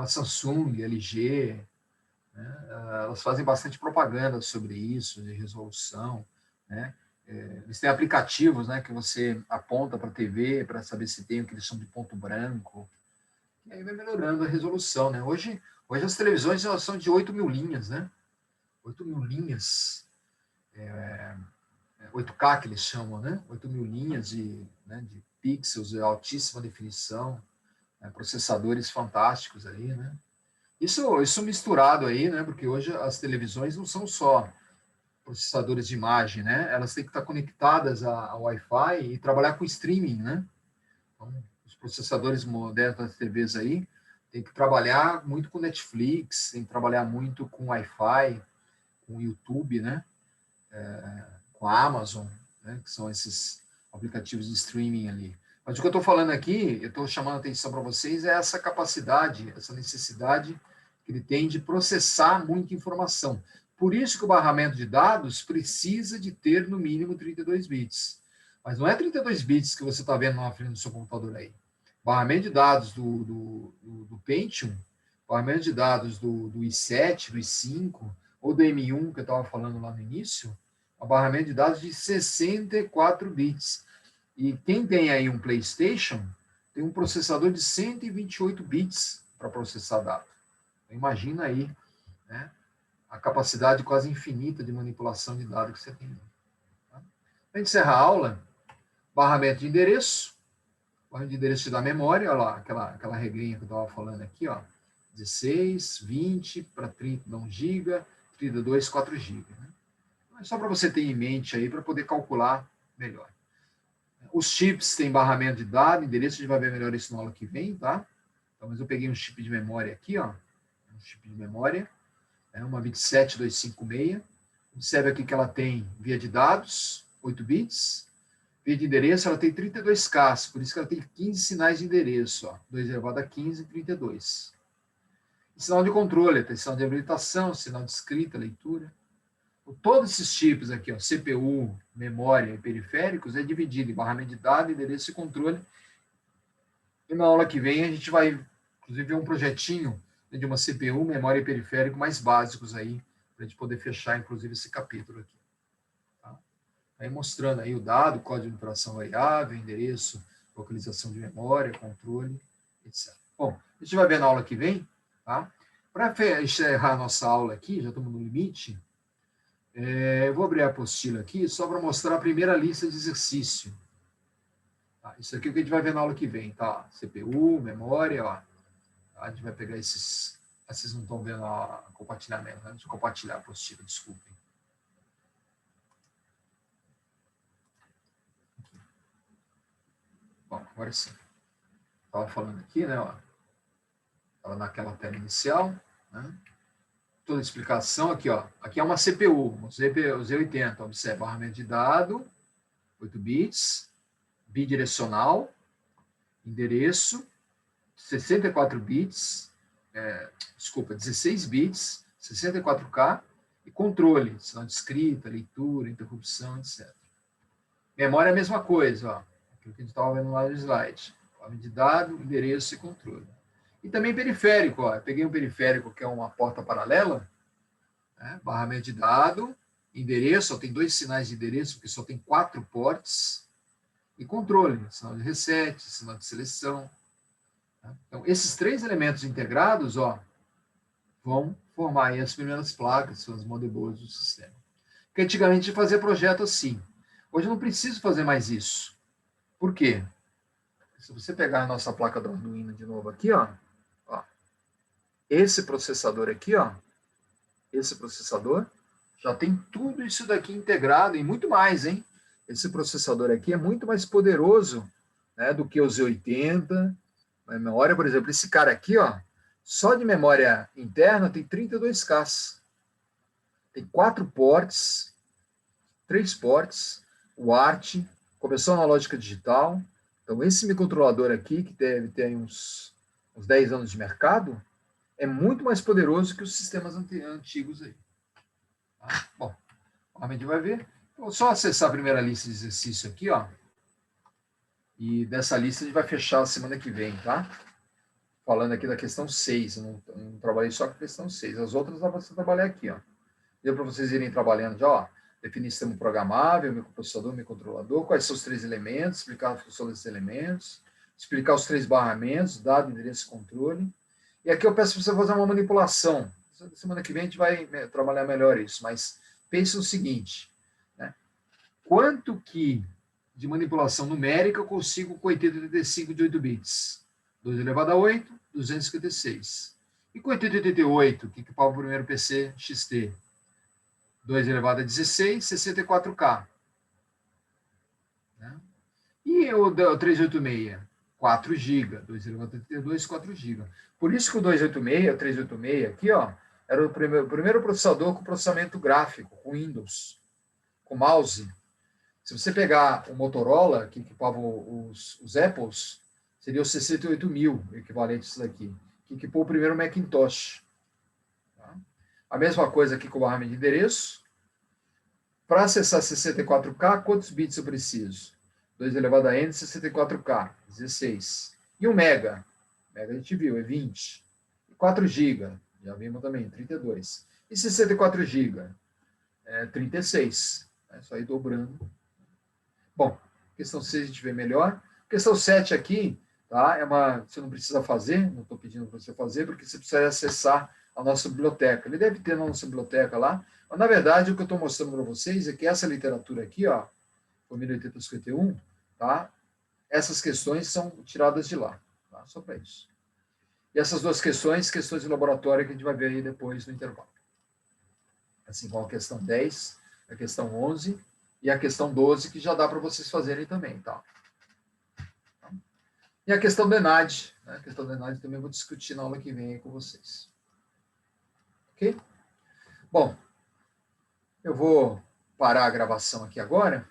A Samsung, LG, né? Elas fazem bastante propaganda sobre isso, de resolução, né? Eles têm aplicativos, né, que você aponta para a TV para saber se tem o que eles chamam de ponto branco, e aí vai melhorando a resolução, né? Hoje Hoje as televisões elas são de 8.000 linhas, né? 8.000 linhas, 8K que eles chamam, né? 8.000 linhas de pixels de altíssima definição, né? Processadores fantásticos aí, né? Isso misturado aí, né? Porque hoje as televisões não são só processadores de imagem, né? Elas têm que estar conectadas ao Wi-Fi e trabalhar com streaming, né? Então, os processadores modernos das TVs aí tem que trabalhar muito com Netflix, tem que trabalhar muito com Wi-Fi, com YouTube, né? Com a Amazon, né? Que são esses aplicativos de streaming ali. Mas o que eu estou falando aqui, eu estou chamando a atenção para vocês, é essa capacidade, essa necessidade que ele tem de processar muita informação. Por isso que o barramento de dados precisa de ter, no mínimo, 32 bits. Mas não é 32 bits que você está vendo na frente do seu computador aí. Barramento de dados do Pentium, barramento de dados do i7, do i5, ou do M1, que eu estava falando lá no início, é um barramento de dados de 64 bits. E quem tem aí um PlayStation tem um processador de 128 bits para processar dados. Então, imagina aí, né, a capacidade quase infinita de manipulação de dados que você tem. Tá? Para encerrar a aula, barramento de endereço. Barramento de endereço da memória, olha lá, aquela regrinha que eu estava falando aqui, ó, 16, 20, para 30 dá 1 GB, 32, 4 GB. Né? É só para você ter em mente aí, para poder calcular melhor. Os chips têm barramento de dados, endereço, a gente vai ver melhor isso na aula que vem, tá? Então, mas eu peguei um chip de memória aqui, ó, um chip de memória, uma 27256. Observe aqui que ela tem via de dados, 8 bits, via de endereço, ela tem 32K, por isso que ela tem 15 sinais de endereço, ó, 2 elevado a 15, 32. E sinal de controle, tem sinal de habilitação, sinal de escrita, leitura. Todos esses tipos aqui, ó, CPU, memória e periféricos, é dividido em barramento de dados, endereço e controle. E na aula que vem a gente vai, inclusive, ver um projetinho de uma CPU, memória e periférico mais básicos aí, para a gente poder fechar, inclusive, esse capítulo aqui. Tá? Aí mostrando aí o dado, código de operação variável, endereço, localização de memória, controle, etc. Bom, a gente vai ver na aula que vem, tá? Para encerrar a nossa aula aqui, já estamos no limite, eu vou abrir a apostila aqui só para mostrar a primeira lista de exercício. Tá? Isso aqui é o que a gente vai ver na aula que vem, tá? CPU, memória, ó. A gente vai pegar esses... Vocês não estão vendo o compartilhamento, né? Deixa eu compartilhar a apostila, desculpem. Bom, agora sim. Estava falando aqui, né? Estava naquela tela inicial, né? Toda a explicação aqui, ó. Aqui é uma CPU, o Z80, observe, barramento de dado, 8 bits, bidirecional, endereço, 64 bits, 16 bits, 64K, e controle, sinal de escrita, leitura, interrupção, etc. Memória é a mesma coisa, ó. Aquilo que a gente estava vendo lá no slide. Barramento de dado, endereço e controle. E também periférico, ó. Eu peguei um periférico que é uma porta paralela, né? Barramento de dado, endereço, ó, tem 2 sinais de endereço, porque só tem 4 ports, e controle, sinal de reset, sinal de seleção. Tá? Então, esses 3 elementos integrados, ó, vão formar aí as primeiras placas, são as motherboards do sistema. Porque antigamente a gente fazia projeto assim. Hoje eu não preciso fazer mais isso. Por quê? Se você pegar a nossa placa do Arduino de novo aqui, ó, esse processador aqui, ó, esse processador já tem tudo isso daqui integrado e muito mais, hein? Esse processador aqui é muito mais poderoso, né, do que o Z80. A memória, por exemplo, esse cara aqui, ó, só de memória interna tem 32K. Tem 4 ports, 3 ports, o ART, conversão analógica digital. Então, esse microcontrolador aqui, que deve ter uns 10 anos de mercado, é muito mais poderoso que os sistemas antigos aí. Tá? Bom, a gente vai ver. Vou só acessar a primeira lista de exercício aqui, ó. E dessa lista a gente vai fechar a semana que vem, tá? Falando aqui da questão 6. Eu não trabalhei só com a questão 6. As outras dá para você trabalhar aqui, ó. Deu para vocês irem trabalhando já, ó. Definir sistema programável, microprocessador, microcontrolador, quais são os 3 elementos, explicar a função desses elementos, explicar os 3 barramentos, dado, endereço e controle, E aqui eu peço para você fazer uma manipulação. Semana que vem a gente vai trabalhar melhor isso, mas pense no seguinte, né? Quanto que de manipulação numérica eu consigo com 8085 de 8 bits? 2 elevado a 8, 256. E com 8088, que equipava o primeiro PC XT? 2 elevado a 16, 64K. Né? E o 386? 4 GB. 2 elevado a 32, 4 GB. Por isso que o 286, o 386 aqui, ó, era o primeiro processador com processamento gráfico, com Windows, com mouse. Se você pegar o Motorola, que equipava os Apples, seria o 68.000, o equivalente a isso daqui, que equipou o primeiro Macintosh. Tá? A mesma coisa aqui com o barra de endereço. Para acessar 64K, quantos bits eu preciso? 2 elevado a n, 64K, 16. E 1 mega? Mega a gente viu, é 20. E 4 GB, já vimos também, 32. E 64 GB? É 36. É só ir dobrando. Bom, questão 6 a gente vê melhor. Questão 7 aqui, tá? Você não precisa fazer, não estou pedindo para você fazer, porque você precisa acessar a nossa biblioteca. Ele deve ter na nossa biblioteca lá, mas na verdade o que eu estou mostrando para vocês é que essa literatura aqui, ó, família 8051, tá? Essas questões são tiradas de lá, tá? Só para isso. E essas duas questões de laboratório que a gente vai ver aí depois no intervalo. Assim como a questão 10, a questão 11 e a questão 12, que já dá para vocês fazerem também, tá? E a questão do ENAD, né? A questão do ENAD também eu vou discutir na aula que vem aí com vocês. Ok? Bom, eu vou parar a gravação aqui agora